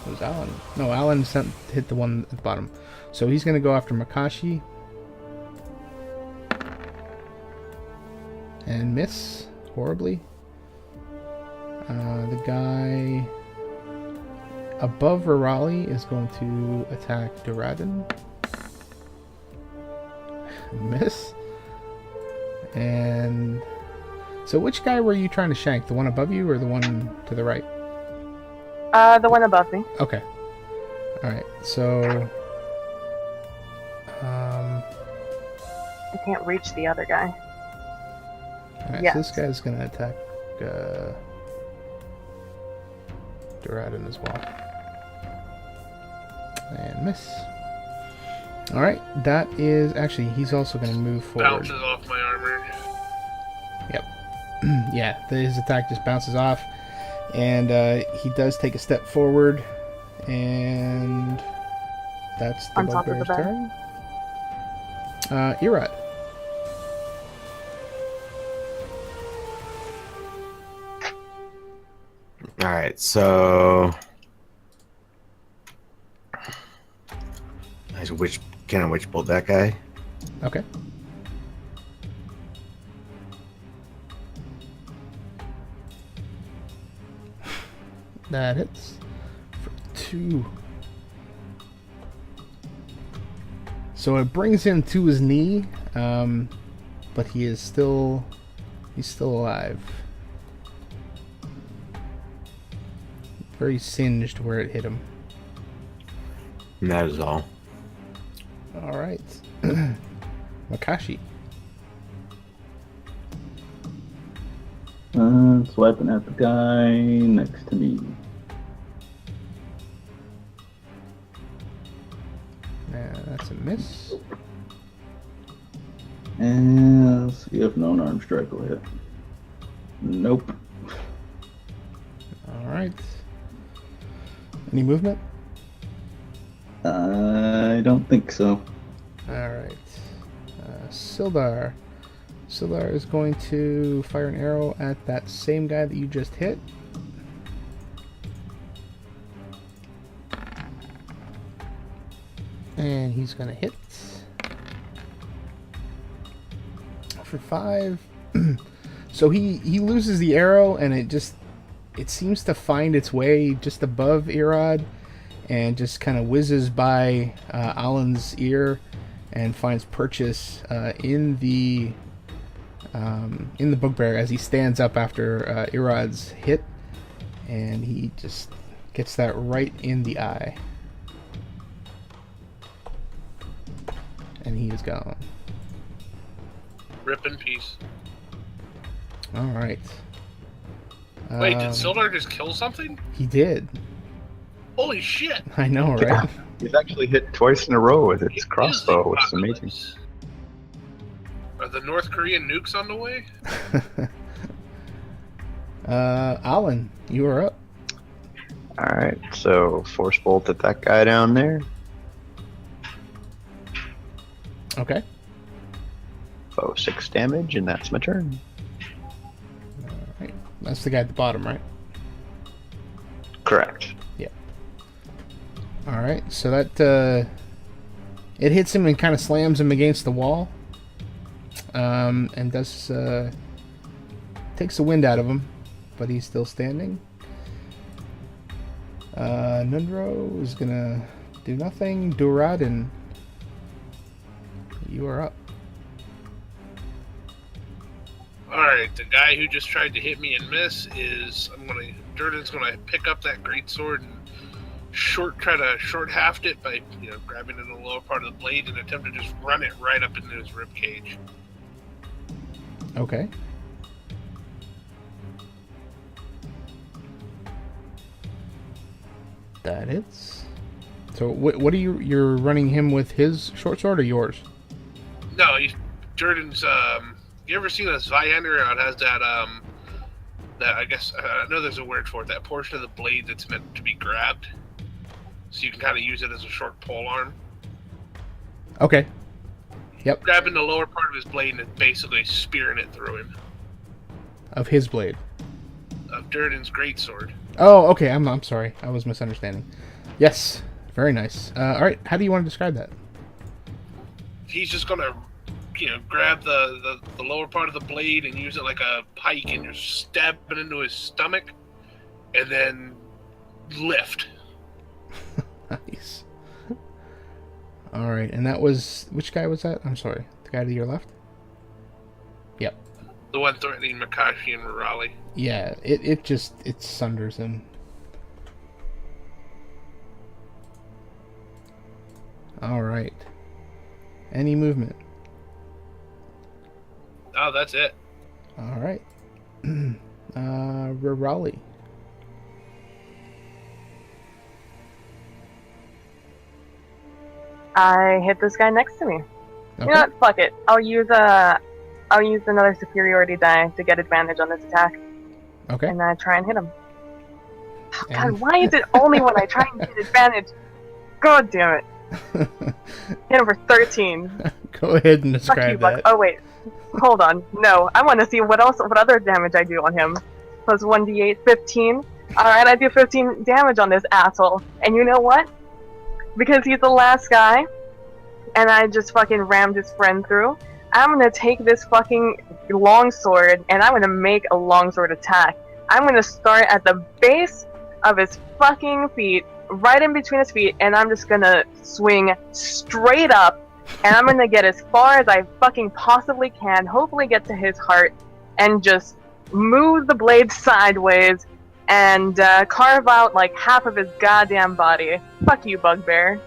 It was Ahlen. No, Ahlen hit the one at the bottom. So he's going to go after Mikashi. And miss horribly. The guy above Rirali is going to attack Duradin. Miss. And so which guy were you trying to shank? The one above you or the one to the right? The one above me. Okay. Alright, so I can't reach the other guy. alright, Yes. so this guy's gonna attack Duradin as well. And miss. Alright, that is actually he's also gonna move forward. Bounces off my armor. Yeah, his attack just bounces off, and he does take a step forward, and that's the On top of the bugbear's bed. turn. Erod. Alright, so can I witch bolt that guy? Okay. That hits for 2. So it brings him to his knee, but he's still alive. Very singed where it hit him. And that is all. All right, Mikashi. Swiping at the guy next to me. That's a miss. And let's see if no unarmed strike will hit. Nope. All right. Any movement? I don't think so. All right. Sildar. Sildar is going to fire an arrow at that same guy that you just hit. And he's going to hit for 5. So he loses the arrow, and it seems to find its way just above Erod and just kind of whizzes by Ahlen's ear and finds purchase in the bugbear as he stands up after Erod's hit, and he just gets that right in the eye, and he is gone. Rip in peace. All right. Wait, did Sildar just kill something? He did. Holy shit! I know, right? He's actually hit twice in a row with its crossbow, which is amazing. Are the North Korean nukes on the way? Ahlen, you are up. Alright, so force bolt at that guy down there. Okay. Foe 6 damage, and that's my turn. Alright. That's the guy at the bottom, right? Correct. Alright, so that, it hits him and kind of slams him against the wall. And does, takes the wind out of him, but he's still standing. Nundro is gonna do nothing. Duradin, you are up. Alright, the guy who just tried to hit me and miss is... Duradin's gonna pick up that greatsword and try to short haft it by, grabbing in the lower part of the blade and attempt to just run it right up into his rib cage. Okay. That hits. So what are you're running him with his short sword or yours? No, Duradin's, you ever seen a Zweihander? It has that, that, I guess, I know there's a word for it, that portion of the blade that's meant to be grabbed. So you can kind of use it as a short pole arm. Okay. Yep. Grabbing the lower part of his blade and basically spearing it through him. Of his blade. Of Duradin's greatsword. Oh, okay. I'm sorry. I was misunderstanding. Yes. Very nice. All right. How do you want to describe that? He's just gonna, grab the lower part of the blade and use it like a pike and just stab it into his stomach, and then lift. Nice. All right, and that was which guy was that? I'm sorry, the guy to your left. Yep. The one threatening Mikashi and Rirali. Yeah, it sunders him. All right. Any movement? Oh, that's it. All right. Rirali. I hit this guy next to me. Okay. You know what? Fuck it. I'll use another superiority die to get advantage on this attack, Okay. and try and hit him. Oh, God, And- why is it only when I try and get advantage? God damn it! Hit him for 13. Go ahead and Fuck you, describe Buck. that. Oh wait, hold on. No, I want to see what other damage I do on him. Plus 1d8, 15. All right, I do 15 damage on this asshole. And you know what? Because he's the last guy, and I just fucking rammed his friend through, I'm gonna take this fucking longsword, and I'm gonna make a longsword attack. I'm gonna start at the base of his fucking feet, right in between his feet, and I'm just gonna swing straight up, and I'm gonna get as far as I fucking possibly can, hopefully get to his heart, and just move the blade sideways, and carve out like half of his goddamn body. Fuck you, bugbear.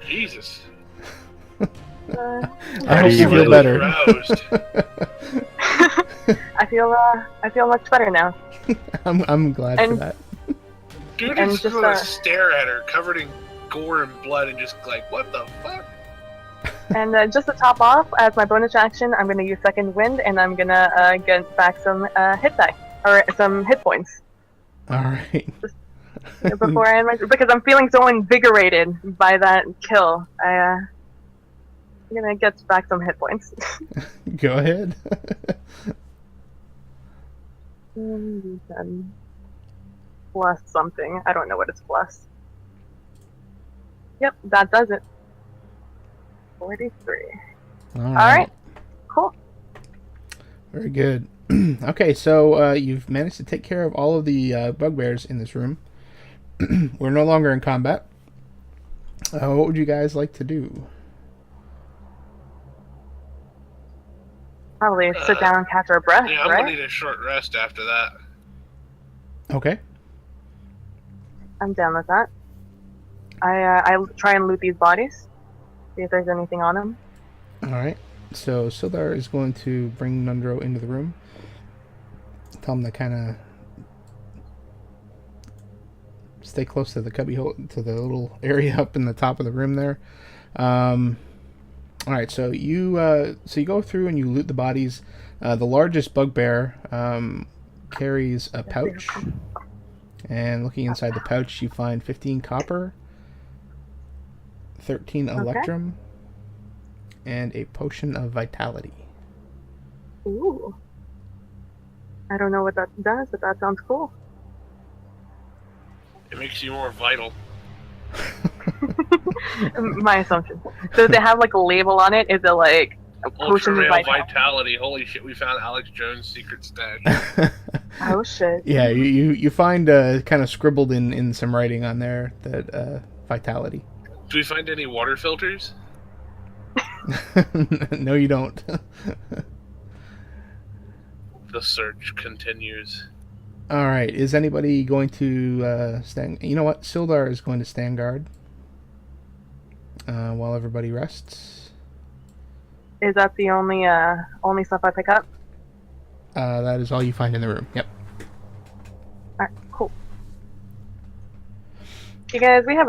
Jesus. I hope you feel better. Aroused. I feel much better now. I'm glad for And- that. Dude And is just, gonna stare at her, covered in gore and blood, and just like, what the fuck? And just to top off, as my bonus action, I'm gonna use Second Wind, and I'm gonna get back some hit die, or some hit points. All right. Before I end because I'm feeling so invigorated by that kill. I'm gonna get back some hit points. Go ahead. Plus something. I don't know what it's plus. Yep, that does it. 43. All Alright. Cool. Very good. Okay, so you've managed to take care of all of the bugbears in this room. We're no longer in combat. What would you guys like to do? Probably sit down and catch our breath, Yeah, I'm gonna right? need a short rest after that. Okay. I'm down with that. I try and loot these bodies. See if there's anything on them. All right. So Sildar is going to bring Nundro into the room. Tell him to kind of stay close to the cubby hole, to the little area up in the top of the room there. All right, so you go through and you loot the bodies. The largest bugbear carries a pouch, and looking inside the pouch, you find 15 copper, 13 electrum, and a potion of vitality. Ooh. I don't know what that does, but that sounds cool. It makes you more vital. My assumption. So they have like a label on it. Is it like a potion Ultra of male vitality? vitality. Holy shit, we found Alex Jones' secret stash. Oh shit. Yeah, you find kind of scribbled in some writing on there that vitality. Do we find any water filters? No, you don't. The search continues. All right, is anybody going to stand? You know what? Sildar is going to stand guard while everybody rests. Is that the only stuff I pick up? That is all you find in the room. Yep. Alright, cool. You guys, I have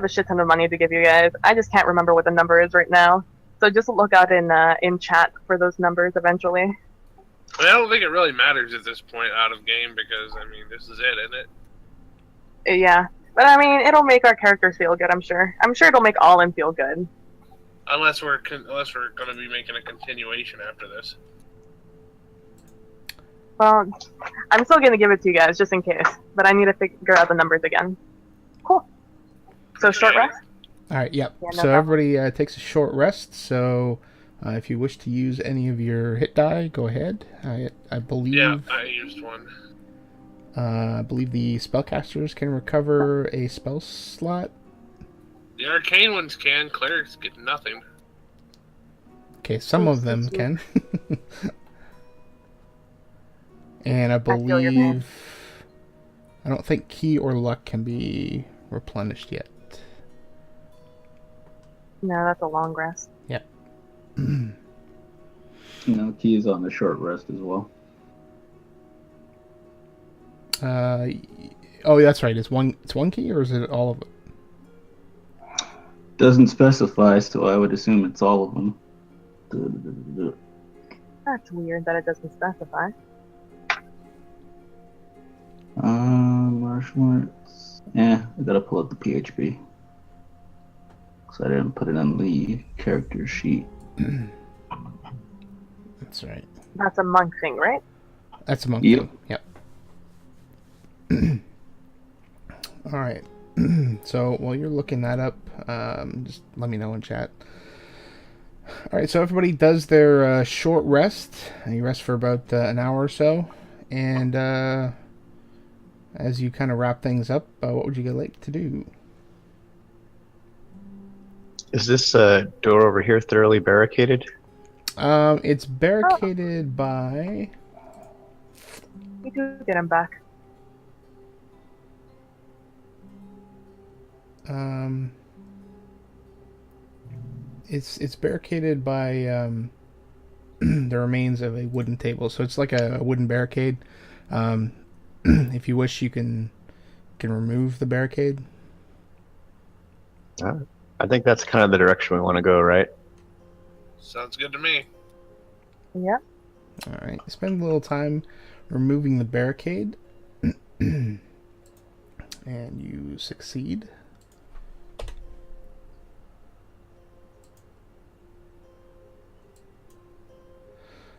a shit ton of money to give you guys. I just can't remember what the number is right now. So just look out in chat for those numbers eventually. I mean, I don't think it really matters at this point out of game because, I mean, this is it, isn't it? Yeah. But I mean, it'll make our characters feel good, I'm sure. I'm sure it'll make Ahlen feel good. Unless we're going to be making a continuation after this. Well, I'm still going to give it to you guys, just in case. But I need to figure out the numbers again. Cool. So, short rest? All right, yep. Yeah, no So problem. everybody takes a short rest. So if you wish to use any of your hit die, go ahead. I believe. Yeah, I used one. I believe the spellcasters can recover a spell slot. The arcane ones can. Clerics get nothing. Okay, some of them can. And I feel your pain. believe I don't think key or luck can be replenished yet. No, that's a long rest. Yep. No, key is on the short rest as well. Oh, that's right. It's one key, or is it all of it? Doesn't specify, so I would assume it's all of them. That's weird that it doesn't specify. Martial arts. I gotta pull up the PHP. Because I didn't put it on the character sheet. That's right. That's a monk thing, right? That's a monk Yep. thing. Yep. All right. So while you're looking that up, just let me know in chat. All right. So everybody does their short rest. And you rest for about an hour or so, and as you kind of wrap things up, what would you like to do? Is this door over here thoroughly barricaded? It's barricaded by. We do get him back. It's barricaded by the remains of a wooden table, so it's like a wooden barricade. If you wish, you can remove the barricade. I think that's kind of the direction we want to go, right? Sounds good to me. Yep. All right, spend a little time removing the barricade, and you succeed.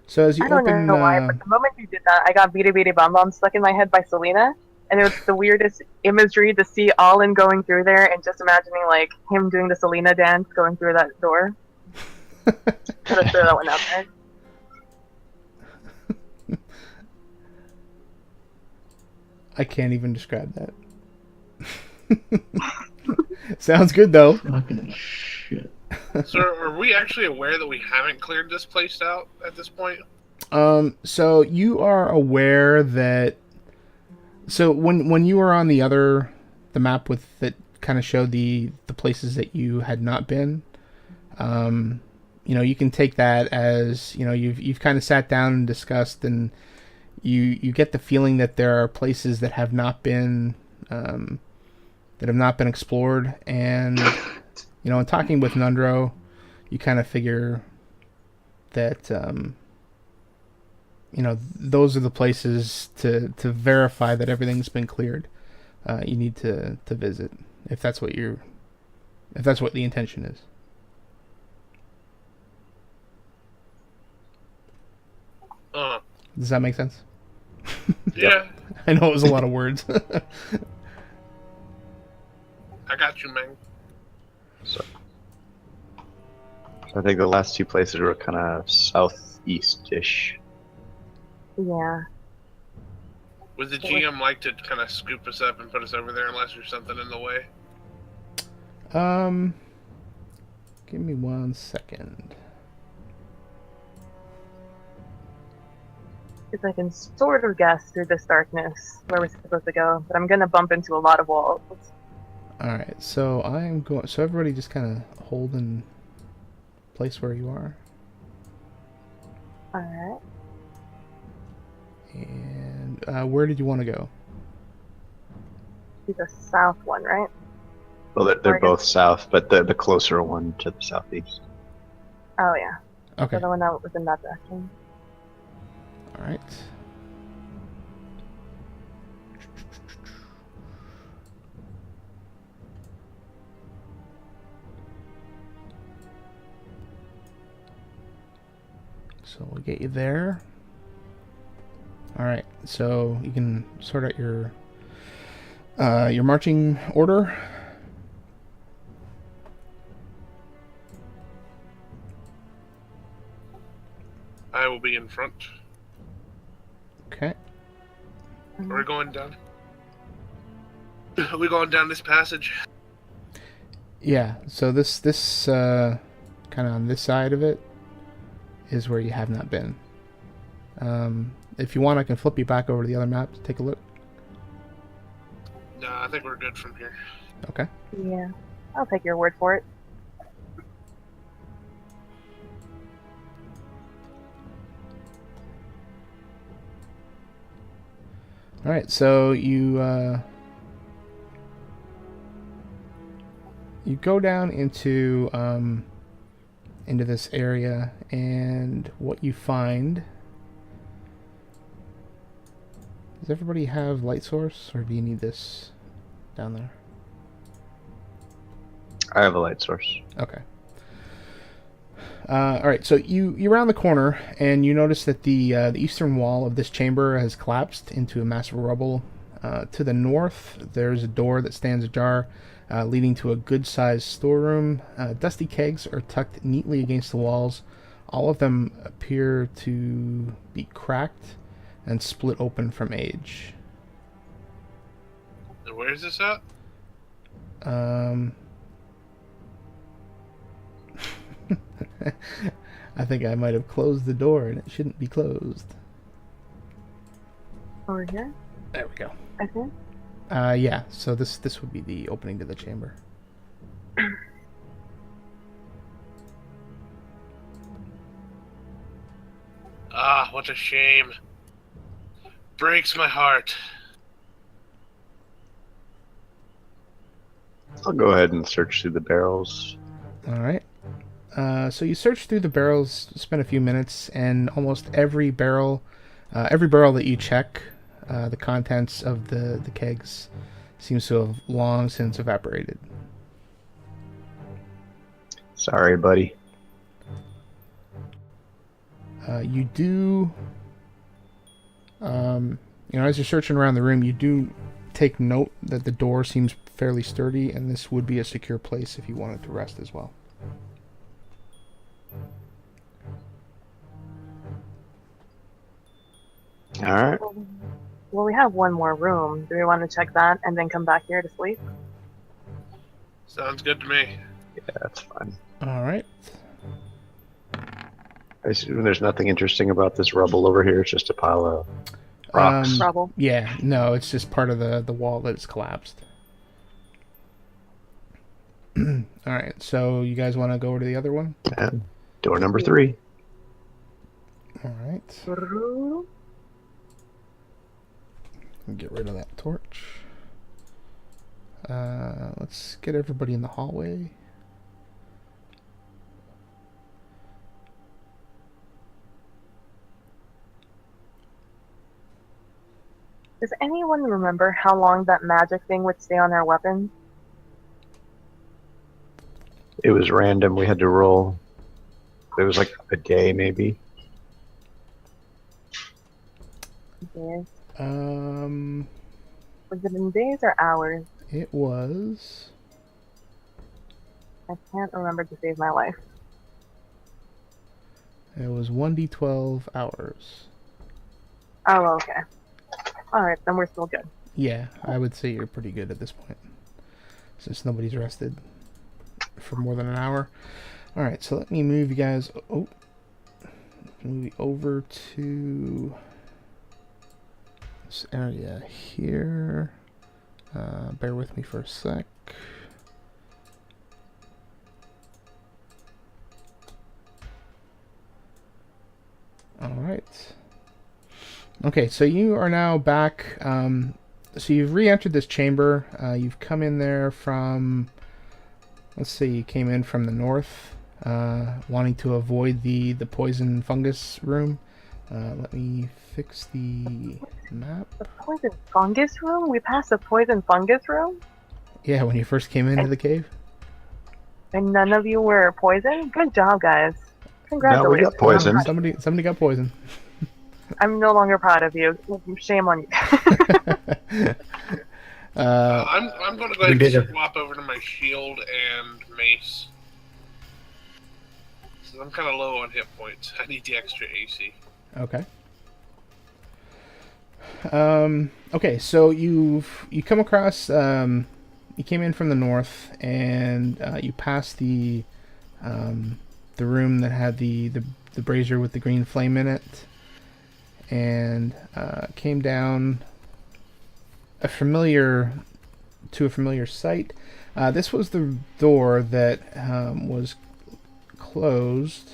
So as you I don't open, know why, but the moment you did that, I got Beady Beady Bum Bum stuck in my head by Selena. And it was the weirdest imagery to see Ahlen going through there and just imagining like him doing the Selena dance going through that door. Gotta throw that one out there. I can't even describe that. Sounds good though. Fucking shit. So, are we actually aware that we haven't cleared this place out at this point? So you are aware that. So when you were on the map with that kind of showed the places that you had not been, you can take that as you've kind of sat down and discussed, and you get the feeling that there are places that have not been explored, and in talking with Nundro, you kind of figure that those are the places to verify that everything's been cleared. You need to visit if that's what the intention is. Does that make sense? Yeah, I know it was a lot of words. I got you, man. So I think the last two places were kind of southeast-ish. Yeah. Would the GM like to kind of scoop us up and put us over there unless there's something in the way? Give me 1 second. Because I can sort of guess through this darkness where we're supposed to go, but I'm gonna bump into a lot of walls. Alright, so I'm going. So everybody just kind of hold in place where you are. Alright. And where did you want to go? To the south one, right? Well, they're both south, but the closer one to the southeast. Oh, yeah. Okay. So the one that was in that direction. Alright. So we'll get you there. Alright, so you can sort out your marching order. I will be in front. Okay. We're going down. Are we going down this passage? Yeah, so this kind of on this side of it is where you have not been. If you want, I can flip you back over to the other map to take a look. No, I think we're good from here. Okay. Yeah. I'll take your word for it. Alright, so you go down into this area, and what you find... Does everybody have light source, or do you need this down there? I have a light source. Okay. Alright, so you round the corner, and you notice that the eastern wall of this chamber has collapsed into a mass of rubble. To the north, there's a door that stands ajar, leading to a good-sized storeroom. Dusty kegs are tucked neatly against the walls. All of them appear to be cracked and split open from age. And where is this at? I think I might have closed the door, and it shouldn't be closed. Over here, There we go. I think. Yeah, so this would be the opening to the chamber. Ah, what a shame. Breaks my heart. I'll go ahead and search through the barrels. Alright. So you search through the barrels, spend a few minutes, and almost every barrel that you check, the contents of the kegs seems to have long since evaporated. Sorry, buddy. You do, as you're searching around the room, you do take note that the door seems fairly sturdy, and this would be a secure place if you wanted to rest as well. Alright. Well, we have one more room. Do we want to check that and then come back here to sleep? Sounds good to me. Yeah, that's fine. Alright. I assume there's nothing interesting about this rubble over here. It's just a pile of rocks. Rubble. Yeah, no, it's just part of the wall that is collapsed. Alright, so you guys want to go over to the other one? And door number 3. Alright. Brrrr. Get rid of that torch. Let's get everybody in the hallway. Does anyone remember how long that magic thing would stay on our weapons? It was random. We had to roll. It was like a day, maybe. Days. Um, Was it in days or hours? it was. I can't remember to save my life. It was 1d12 hours. Oh, okay. Alright, then we're still good. Yeah, I would say you're pretty good at this point, since nobody's rested for more than an hour. All right, so let me move you guys. Move you over to this area here. Bear with me for a sec. All right. Okay, so you are now back. So you've re-entered this chamber. You've come in there from, let's see, you came in from the north, wanting to avoid the poison fungus room. Let me fix the map. The poison fungus room? We passed the poison fungus room? Yeah, when you first came into the cave. And none of you were poisoned? Good job, guys. No, we Congratulations. got poisoned. Somebody got poisoned. I'm no longer proud of you. Shame on you. I'm going to go ahead and swap over to my shield and mace. So I'm kind of low on hit points. I need the extra AC. Okay. Okay, so you come across, you came in from the north, and you passed the room that had the brazier with the green flame in it, and came down to a familiar sight. This was the door that was closed,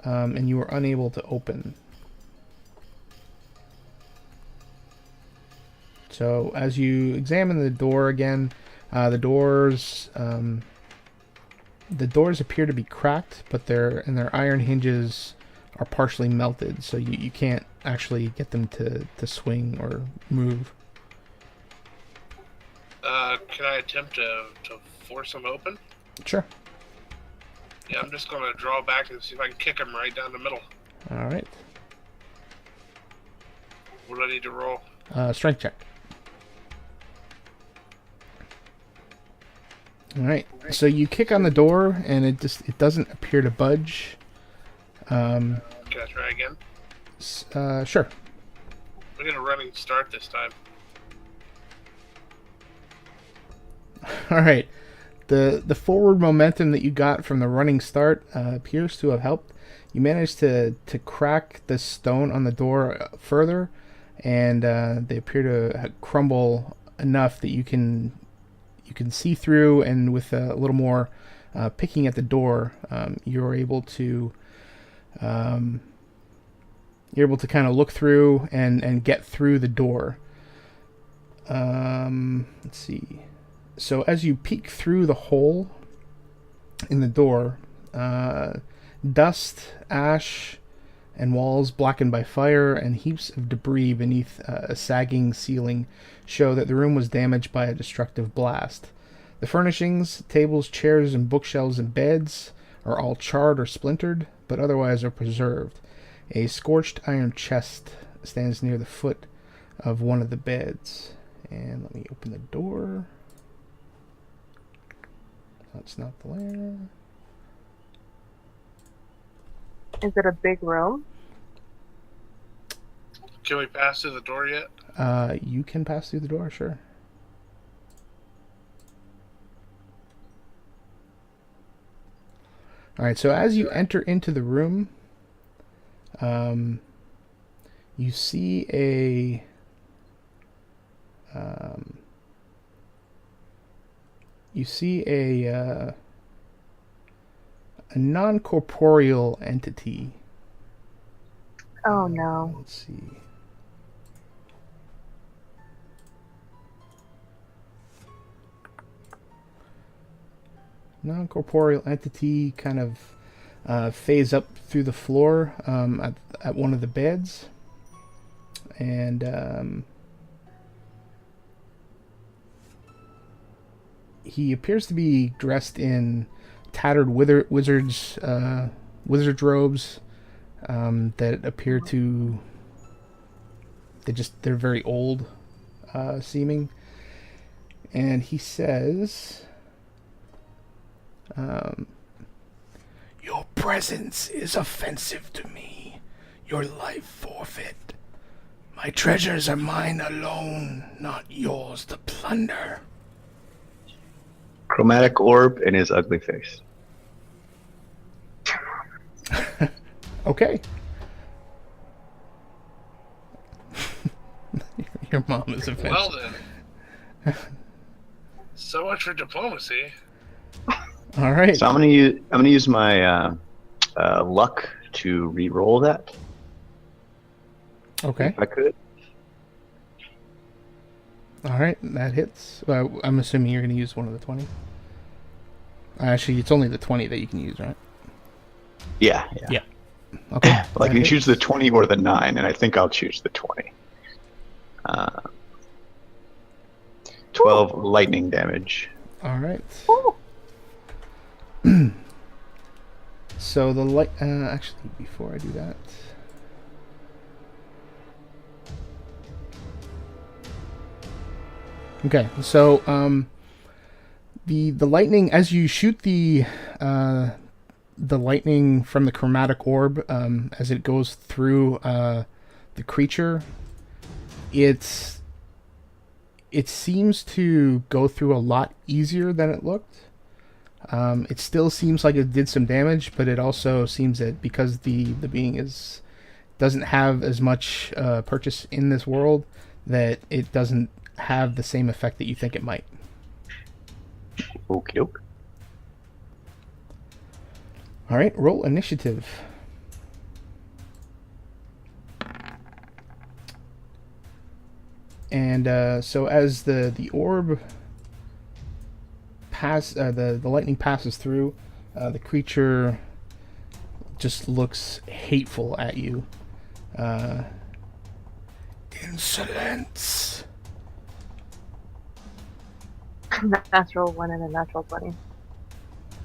and you were unable to open. So as you examine the door again, the doors appear to be cracked, but their iron hinges are partially melted, so you can't actually get them to swing or move. Can I attempt to force them open? Sure. Yeah, I'm just going to draw back and see if I can kick them right down the middle. All right. What do I need to roll? Strength check. All right. So you kick on the door, and it doesn't appear to budge. Can I try again? Sure. We get a running start this time. All right. The forward momentum that you got from the running start appears to have helped. You managed to crack the stone on the door further, and they appear to crumble enough that you can see through, and with a little more picking at the door, you're able to kind of look through and get through the door. Let's see. So as you peek through the hole in the door, dust, ash, and walls blackened by fire, and heaps of debris beneath a sagging ceiling show that the room was damaged by a destructive blast. The furnishings, tables, chairs, and bookshelves and beds are all charred or splintered, but otherwise are preserved. A scorched iron chest stands near the foot of one of the beds. And let me open the door. That's not the lair. Is it a big room? Can we pass through the door yet? You can pass through the door, sure. Alright, so as you enter into the room, you see a non-corporeal entity. Oh no. Let's see. Non-corporeal entity kind of phase up through the floor at one of the beds, and he appears to be dressed in tattered wizard's robes that appear to they're very old seeming, and he says, "Your presence is offensive to me. Your life forfeit. My treasures are mine alone, not yours to plunder." Chromatic orb in his ugly face. Okay. Your mom is offensive. Well then. So much for diplomacy. All right. So I'm gonna use my luck to re-roll that. Okay. If I could. All right. That hits. I'm assuming you're going to use one of the 20. Actually, it's only the 20 that you can use, right? Yeah. Yeah. Okay. Well, I that can hits. choose the 20 or the 9, and I think I'll choose the 20. 12 lightning damage. All right. So the light. Actually, before I do that. Okay, so the lightning, as you shoot the lightning from the chromatic orb, as it goes through the creature, it seems to go through a lot easier than it looked. It still seems like it did some damage, but it also seems that because the being doesn't have as much purchase in this world, that it doesn't have the same effect that you think it might. Okay. All right, roll initiative. And so as the orb the lightning passes through, the creature just looks hateful at you. Insolence. Natural 1 and a natural 20.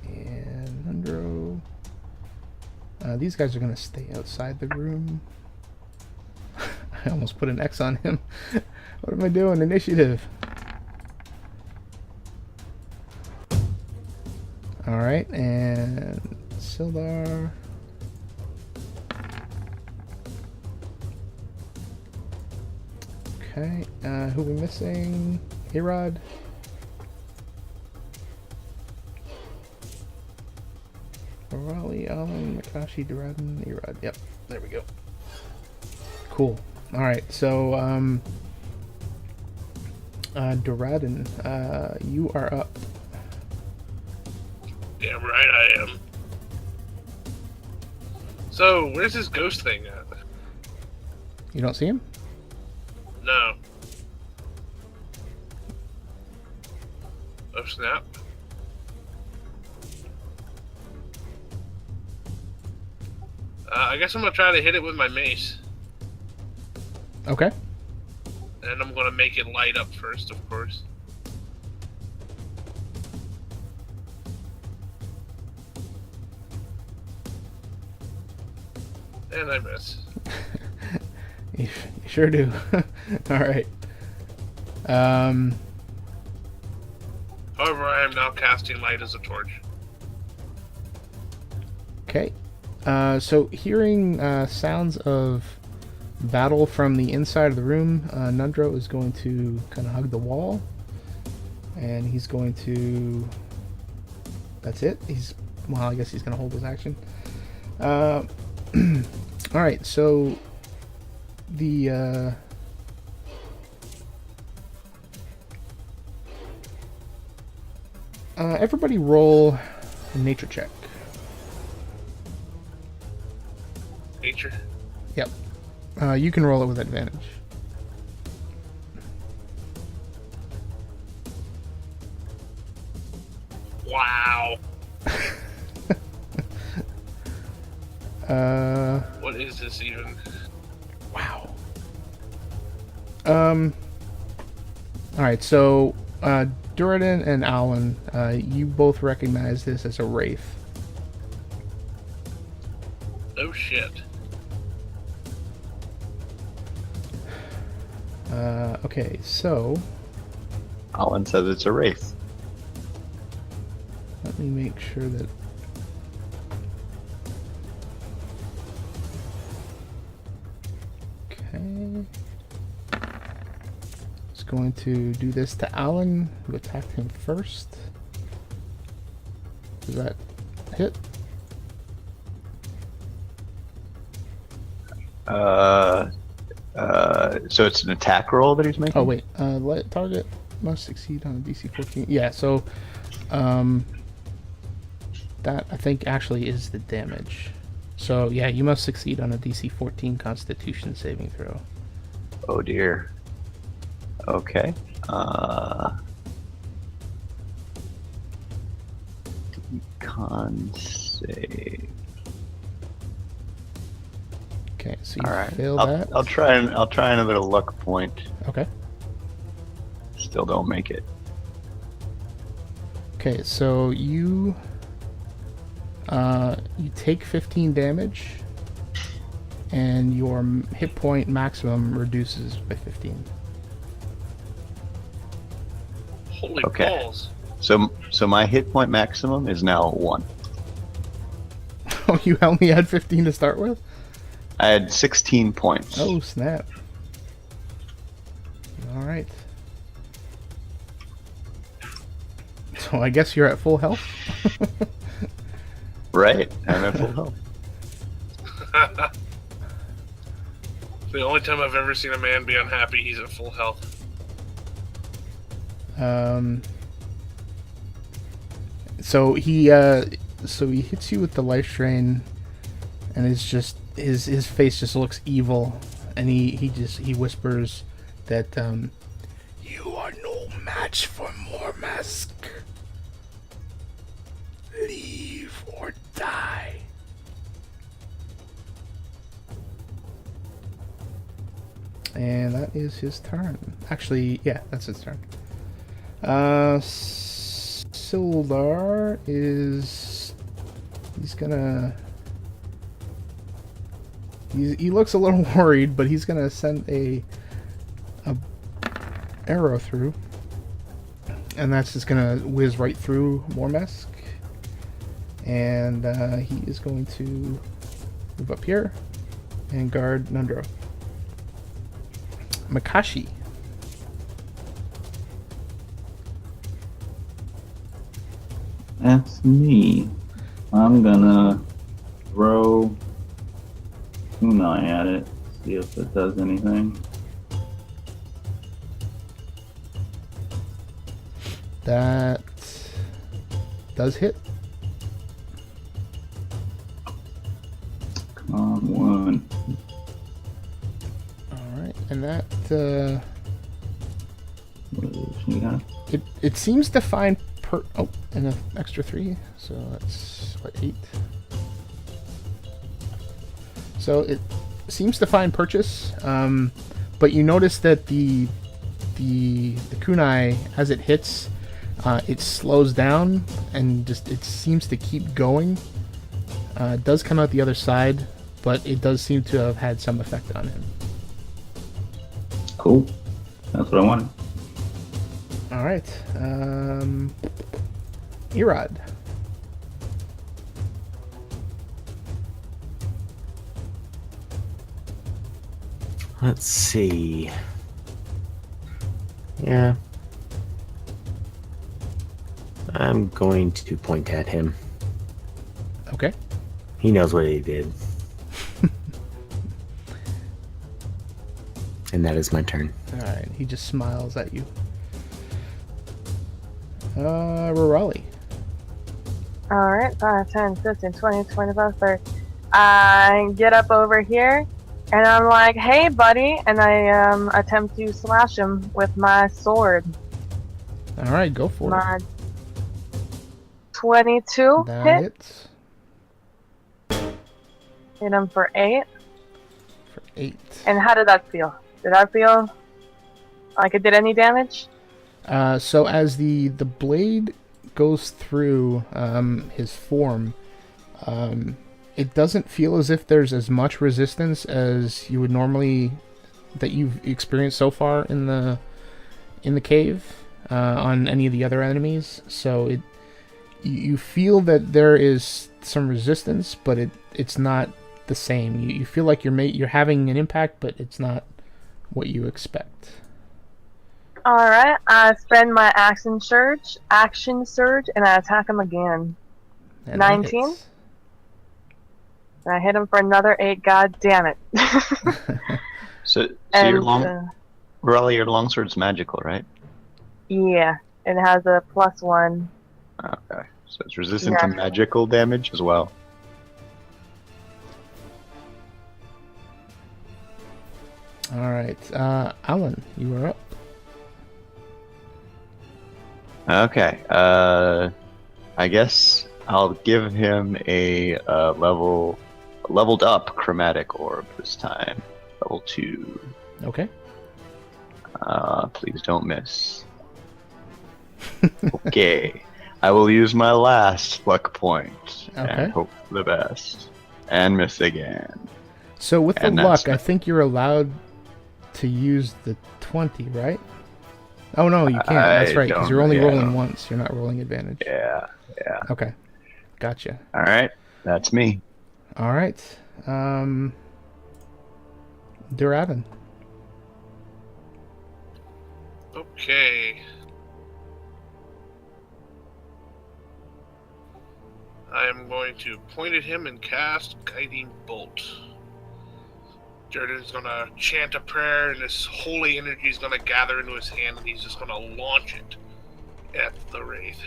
And Nundro. These guys are going to stay outside the room. I almost put an X on him. What am I doing? Initiative. Alright, and Sildar. Okay, who are we missing? Erod. Rirali, Ahlen, Mikashi, Duradin, Erod. Yep, there we go. Cool. Alright, so, Duradin, you are up. Damn right I am. So, where's this ghost thing at? You don't see him? No. Oh, snap. I guess I'm gonna try to hit it with my mace. Okay. And I'm gonna make it light up first, of course. And I miss. You sure do. Alright. However, I am now casting light as a torch. Okay. So hearing sounds of battle from the inside of the room, Nundro is going to kind of hug the wall. And he's going to... That's it. Well, I guess he's going to hold his action. Alright, so... The... everybody roll a nature check. Nature. Yep. You can roll it with advantage. Wow. What is this even? Wow. Alright, so Duradin and Ahlen, you both recognize this as a wraith. Oh shit. Okay, so Alan says it's a wraith. let me make sure that. Okay. It's going to do this to Ahlen, who attacked him first. Does that hit? So it's an attack roll that he's making? Oh wait, let target must succeed on a DC 14. Yeah, so that I think actually is the damage. So yeah, you must succeed on a DC 14 Constitution saving throw. Oh dear. Okay. Con save. Okay, so you All right. fail I'll, that. I'll try another luck point. Okay. Still don't make it. Okay, so you take 15 damage, and your hit point maximum reduces by 15. Holy Okay. balls. So my hit point maximum is now 1. Oh, you only had 15 to start with? I had 16 points. Oh, snap. Alright. So I guess you're at full health? Right? I'm at full health. The only time I've ever seen a man be unhappy, he's at full health. So he hits you with the life drain, and it's just his face just looks evil, and he whispers that you are no match for Momesk. Leave or die. And that is his turn. Actually, yeah, that's his turn. Sildar is... He looks a little worried, but he's gonna send a arrow through. And that's just gonna whiz right through Momesk. And he is going to move up here and guard Nundro. Mikashi. That's me. I'm gonna throw kunai at it, see if it does anything. That does hit. Come on, 1. Alright, and that What is she got? it seems to find and an extra 3, so that's what, 8. So it seems to find purchase, but you notice that the kunai, as it hits, it slows down and just it seems to keep going. It does come out the other side, but it does seem to have had some effect on him. Cool. That's what I wanted. All right, Erod. Let's see. Yeah. I'm going to point at him. Okay. He knows what he did. And that is my turn. All right. He just smiles at you. Rirali. Alright, 5, 10, 15, 20, 25, 30. I get up over here, and I'm like, hey, buddy, and I attempt to slash him with my sword. All right, go for My it. 22 That hit. hits Hit him for 8. for 8. And how did that feel? Did that feel like it did any damage? So as the blade goes through his form, it doesn't feel as if there's as much resistance as you would normally that you've experienced so far in the cave on any of the other enemies. So you feel that there is some resistance, but it's not the same. You feel like you're having an impact, but it's not what you expect. Alright, I spend my action surge, and I attack him again. And 19? hits. And I hit him for another 8, god damn it. So And, your Rirali, your longsword's magical, right? yeah, it has a +1. Okay. So it's resistant to magical damage as well. Alright, Ahlen, you are up. Okay. I guess I'll give him a leveled up chromatic orb this time. Level 2. Okay. Please don't miss. Okay. I will use my last luck point Okay. and hope for the best. And miss again. So with the And that's luck, I think you're allowed to use the 20, right? Oh no, you can't. That's right, because you're only rolling once. You're not rolling advantage. Yeah. Okay. Gotcha. Alright. That's me. Alright. Duradin. Okay. I am going to point at him and cast Guiding Bolt. Duradin's going to chant a prayer, and this holy energy is going to gather into his hand, and he's just going to launch it at the wraith.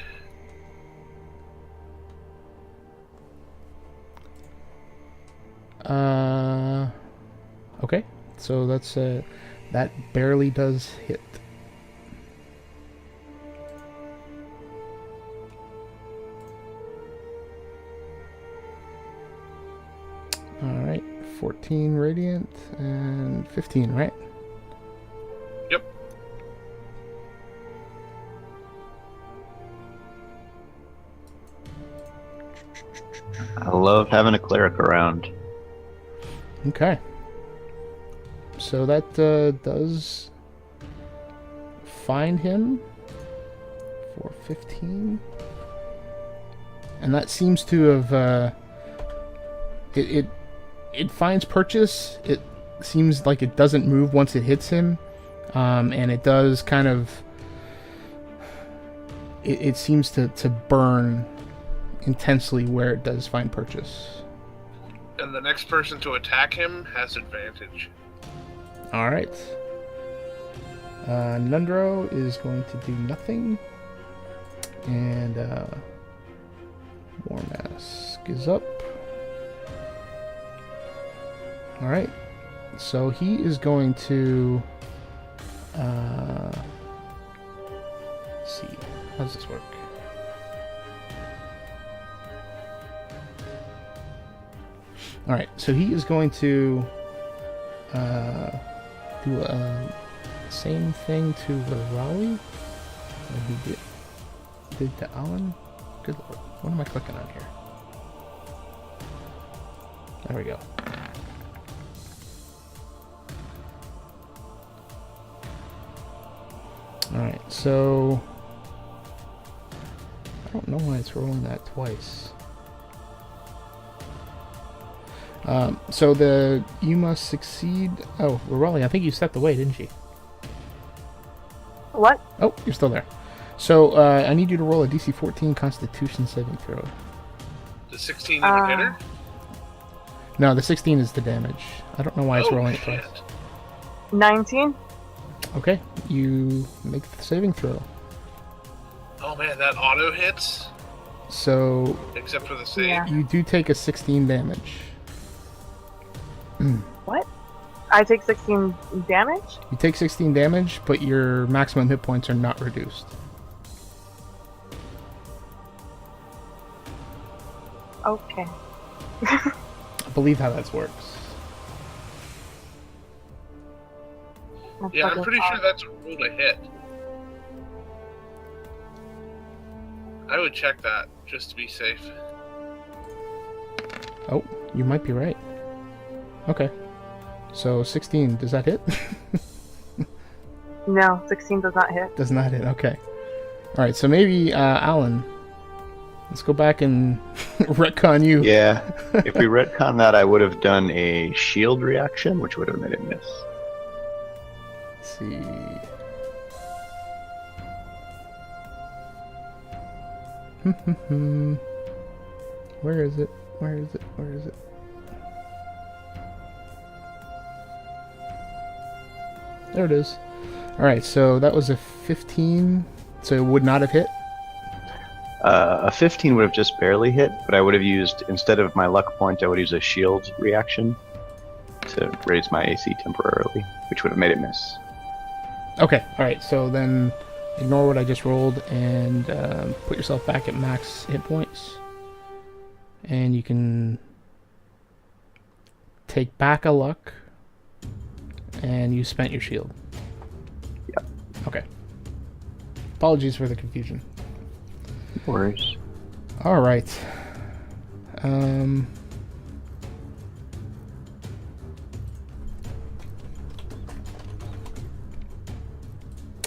Okay. So that's that barely does hit. Alright, 14 radiant and 15, right? Yep. I love having a cleric around. Okay. So that does find him for 15. And that seems to have it finds purchase. It seems like it doesn't move once it hits him. And it does kind of it seems to burn intensely where it does find purchase. And the next person to attack him has advantage. Alright. Nundro is going to do nothing. And Momesk is up. Alright. So he is going to let's see. How does this work? Alright, so he is going to do a same thing to Rirali that he did to Ahlen. Good lord, what am I clicking on here? There we go. Alright, so I don't know why it's rolling that twice. So you must succeed. Oh, Rirali, I think you stepped away, didn't you? What? Oh, you're still there. So I need you to roll a DC 14 Constitution saving throw. The 16 even hit her? No, the 16 is the damage. I don't know why it's rolling it shit. twice. 19? Okay, you make the saving throw. Oh man, that auto hits? So Except for the save. Yeah. you do take a 16 damage. What? I take 16 damage? You take 16 damage, but your maximum hit points are not reduced. Okay. I believe how that works. Yeah, I'm pretty sure that's a roll to hit. I would check that just to be safe. Oh, you might be right. Okay. So 16, does that hit? No, 16 does not hit. Does not hit, okay. Alright, so maybe, Ahlen, let's go back and retcon you. Yeah. If we retcon that, I would have done a shield reaction, which would have made it miss. Let's see. Where is it? Where is it? Where is it? There it is. Alright, so that was a 15, so it would not have hit? A 15 would have just barely hit, but I would have used, instead of my luck point, I would use a shield reaction to raise my AC temporarily, which would have made it miss. Okay, alright, so then ignore what I just rolled and put yourself back at max hit points. And you can take back a luck, and you spent your shield. Yep. Okay. Apologies for the confusion. No worries. Alright.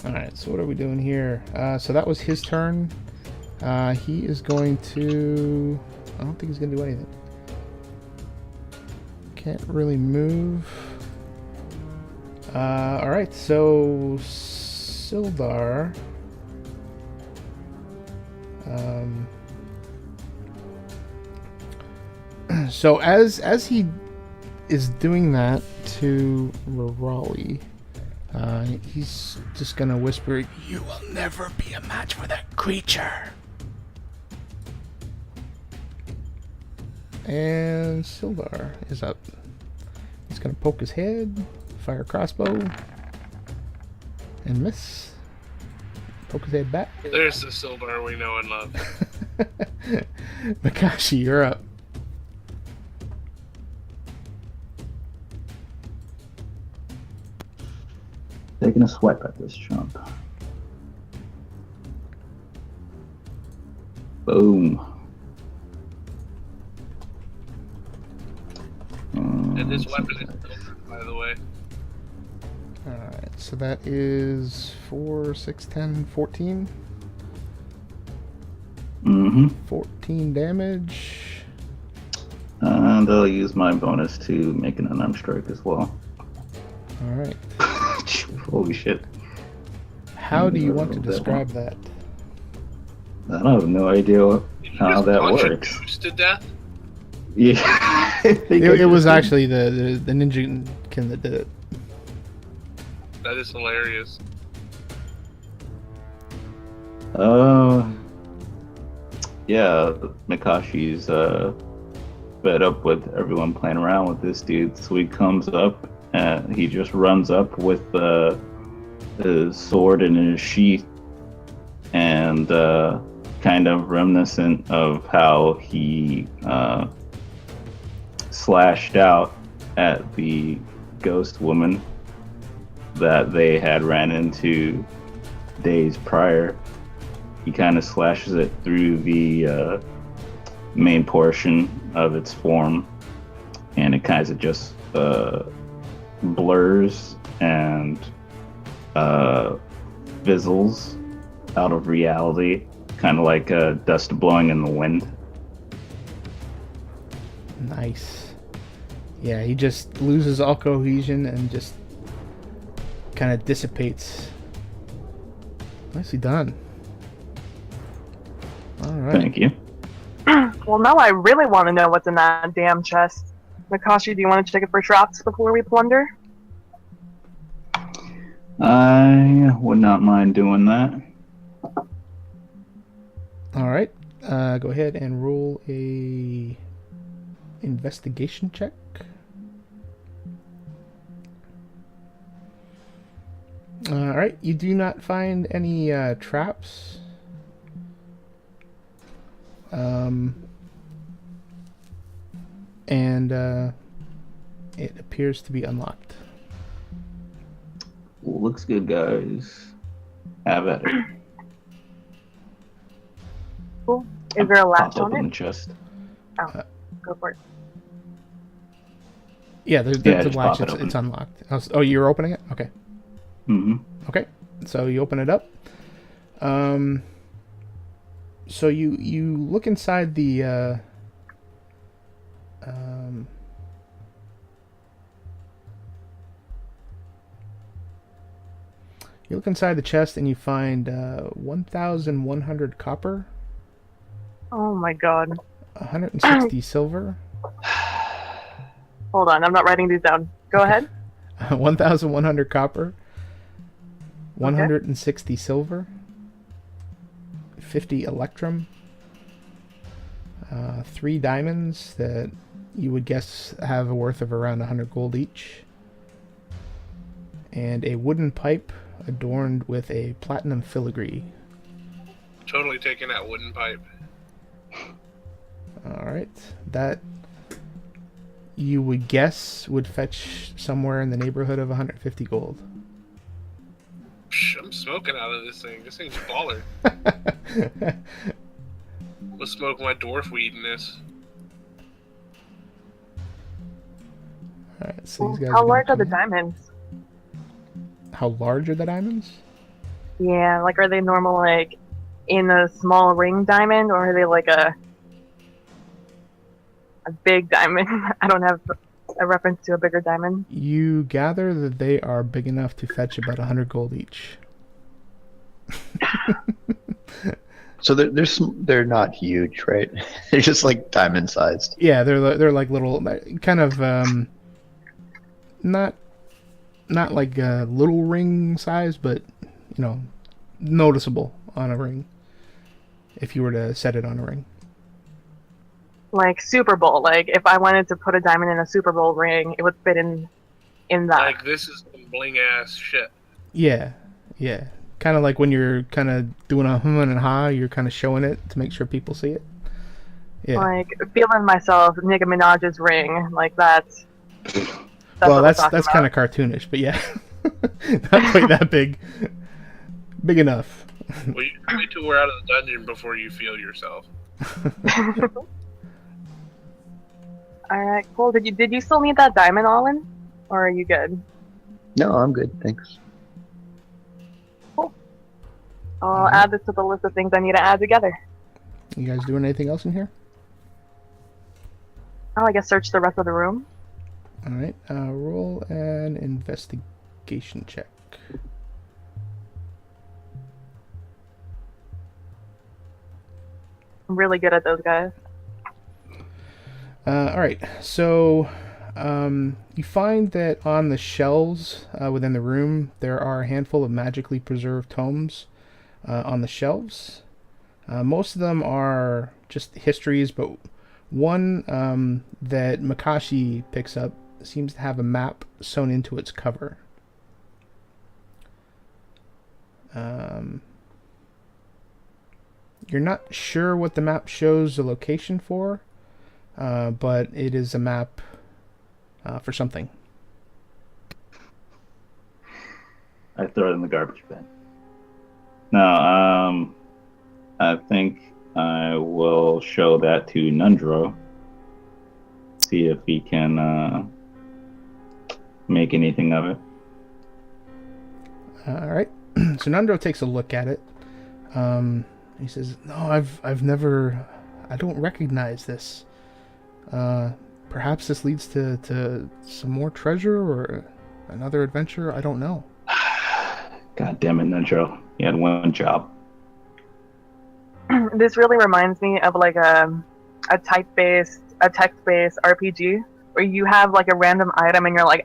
Alright, so what are we doing here? So that was his turn. He is going to... I don't think he's going to do anything. Can't really move. Alright, so... Sildar... So as he is doing that to Rirali, he's just gonna whisper, "You will never be a match for that creature." And Sildar is up. He's gonna poke his head, fire crossbow, and miss. Poke his head back. There's the Sildar we know and love. Mikashi, you're up. Taking a swipe at this chump. Boom. And this weapon is by the way. Alright, so that is 4, 6, 10, 14. Mm-hmm. 14 damage. And I'll use my bonus to make an unarmed strike as well. Alright. Holy shit. How do you want to describe that? I have no idea how that Punch a works. goose to death? Yeah. It was actually the ninja kin that did it. That is hilarious. Yeah, Mikashi's fed up with everyone playing around with this dude, so he comes up and he just runs up with his sword in his sheath, and kind of reminiscent of how he slashed out at the ghost woman that they had ran into days prior. He kind of slashes it through the main portion of its form, and it kind of just blurs and fizzles out of reality, kind of like dust blowing in the wind. Nice. Yeah, he just loses all cohesion and just kind of dissipates. Nicely done. Alright. Thank you. Well, now I really want to know what's in that damn chest. Mikashi, do you want to check it for traps before we plunder? I would not mind doing that. Alright. Go ahead and roll a investigation check. Alright, you do not find any traps. And it appears to be unlocked. Looks good, guys. Have at it. Is there a latch Pop on open it? the chest. Oh, go for it. Yeah, there's Yeah, a just latch. pop it It's open. unlocked. Oh, you're opening it? Okay. Mm-hmm. Okay. So you open it up. So you look inside the you look inside the chest and you find 1,100 copper, Oh my god. 160 silver, Hold on, I'm not writing these down. Go ahead. 1,100 copper, 160 silver, 50 electrum, 3 diamonds that you would guess have a worth of around 100 gold each, and a wooden pipe adorned with a platinum filigree. Totally taking that wooden pipe. Alright, that you would guess would fetch somewhere in the neighborhood of 150 gold. Psh, I'm smoking out of this thing. This thing's baller. We'll smoke my dwarf weed in this. Alright, so these guys How are large are gonna the come in. diamonds? How large are the diamonds? Yeah, like are they normal like in a small ring diamond, or are they like a big diamond? I don't have a reference to a bigger diamond. You gather that they are big enough to fetch about 100 gold each. So they're not huge, right? They're just like diamond sized. Yeah, they're like little, kind of not like a little ring size, but you know, noticeable on a ring. If you were to set it on a ring. Like Super Bowl. Like if I wanted to put a diamond in a Super Bowl ring, it would fit in that. Like, this is some bling ass shit. Yeah, yeah. Kind of like when you're kind of doing a hum and ha, you're kind of showing it to make sure people see it. Yeah. Like feeling myself Nicki Minaj's ring. Like that's Well, what we're talking that's about. kind of cartoonish, but yeah, not quite that big. Big enough. Well, you wait till we're out of the dungeon before you feel yourself. Alright, cool. Did you still need that diamond, Ahlen? Or are you good? No, I'm good, thanks. I'll add this to the list of things I need to add together. You guys doing anything else in here? Oh, I guess search the rest of the room. All right. Roll an investigation check. I'm really good at those guys. All right. So you find that on the shelves within the room there are a handful of magically preserved tomes on the shelves. Most of them are just histories, but one that Mikashi picks up seems to have a map sewn into its cover. You're not sure what the map shows the location for, but it is a map for something. I throw it in the garbage bin. No, I think I will show that to Nundro. See if he can make anything of it. All right. So Nundro takes a look at it. He says, "No, I've never. I don't recognize this. Perhaps this leads to some more treasure or another adventure. I don't know." God damn it, Nundro. You had one job. This really reminds me of like a text-based RPG where you have like a random item and you're like,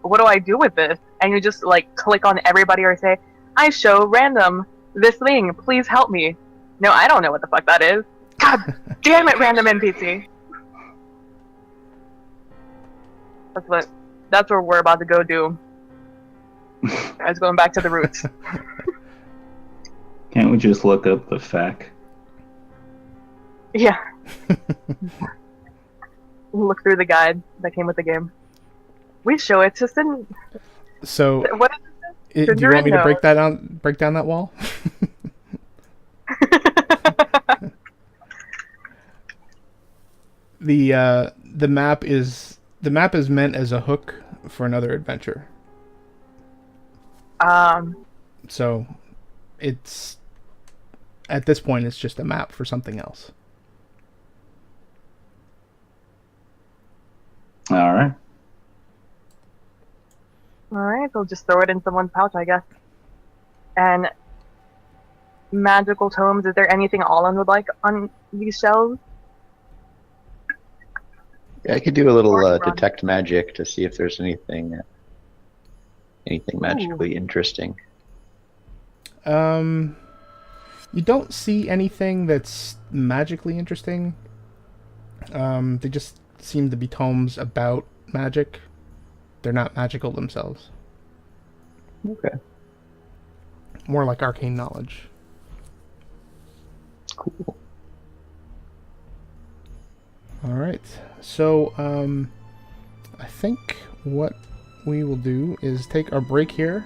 what do I do with this? And you just like click on everybody or say, I show random this thing, please help me. No, I don't know what the fuck that is. God damn it, random NPC. That's what we're about to go do. Guys, going back to the roots. Can't we just look up the fact? Yeah. Look through the guide that came with the game. We show it to Sin. So, What is do you want me to Duradin? break down that wall? The map is meant as a hook for another adventure. So it's at this point it's just a map for something else. All right. Alright, so just throw it in someone's pouch, I guess. And magical tomes, is there anything Ahlen would like on these shelves? Yeah, I could do a little Or- detect magic to see if there's anything magically interesting. You don't see anything that's magically interesting. They just seem to be tomes about magic. They're not magical themselves. Okay. More like arcane knowledge. Cool. Alright, so I think what we will do is take our break here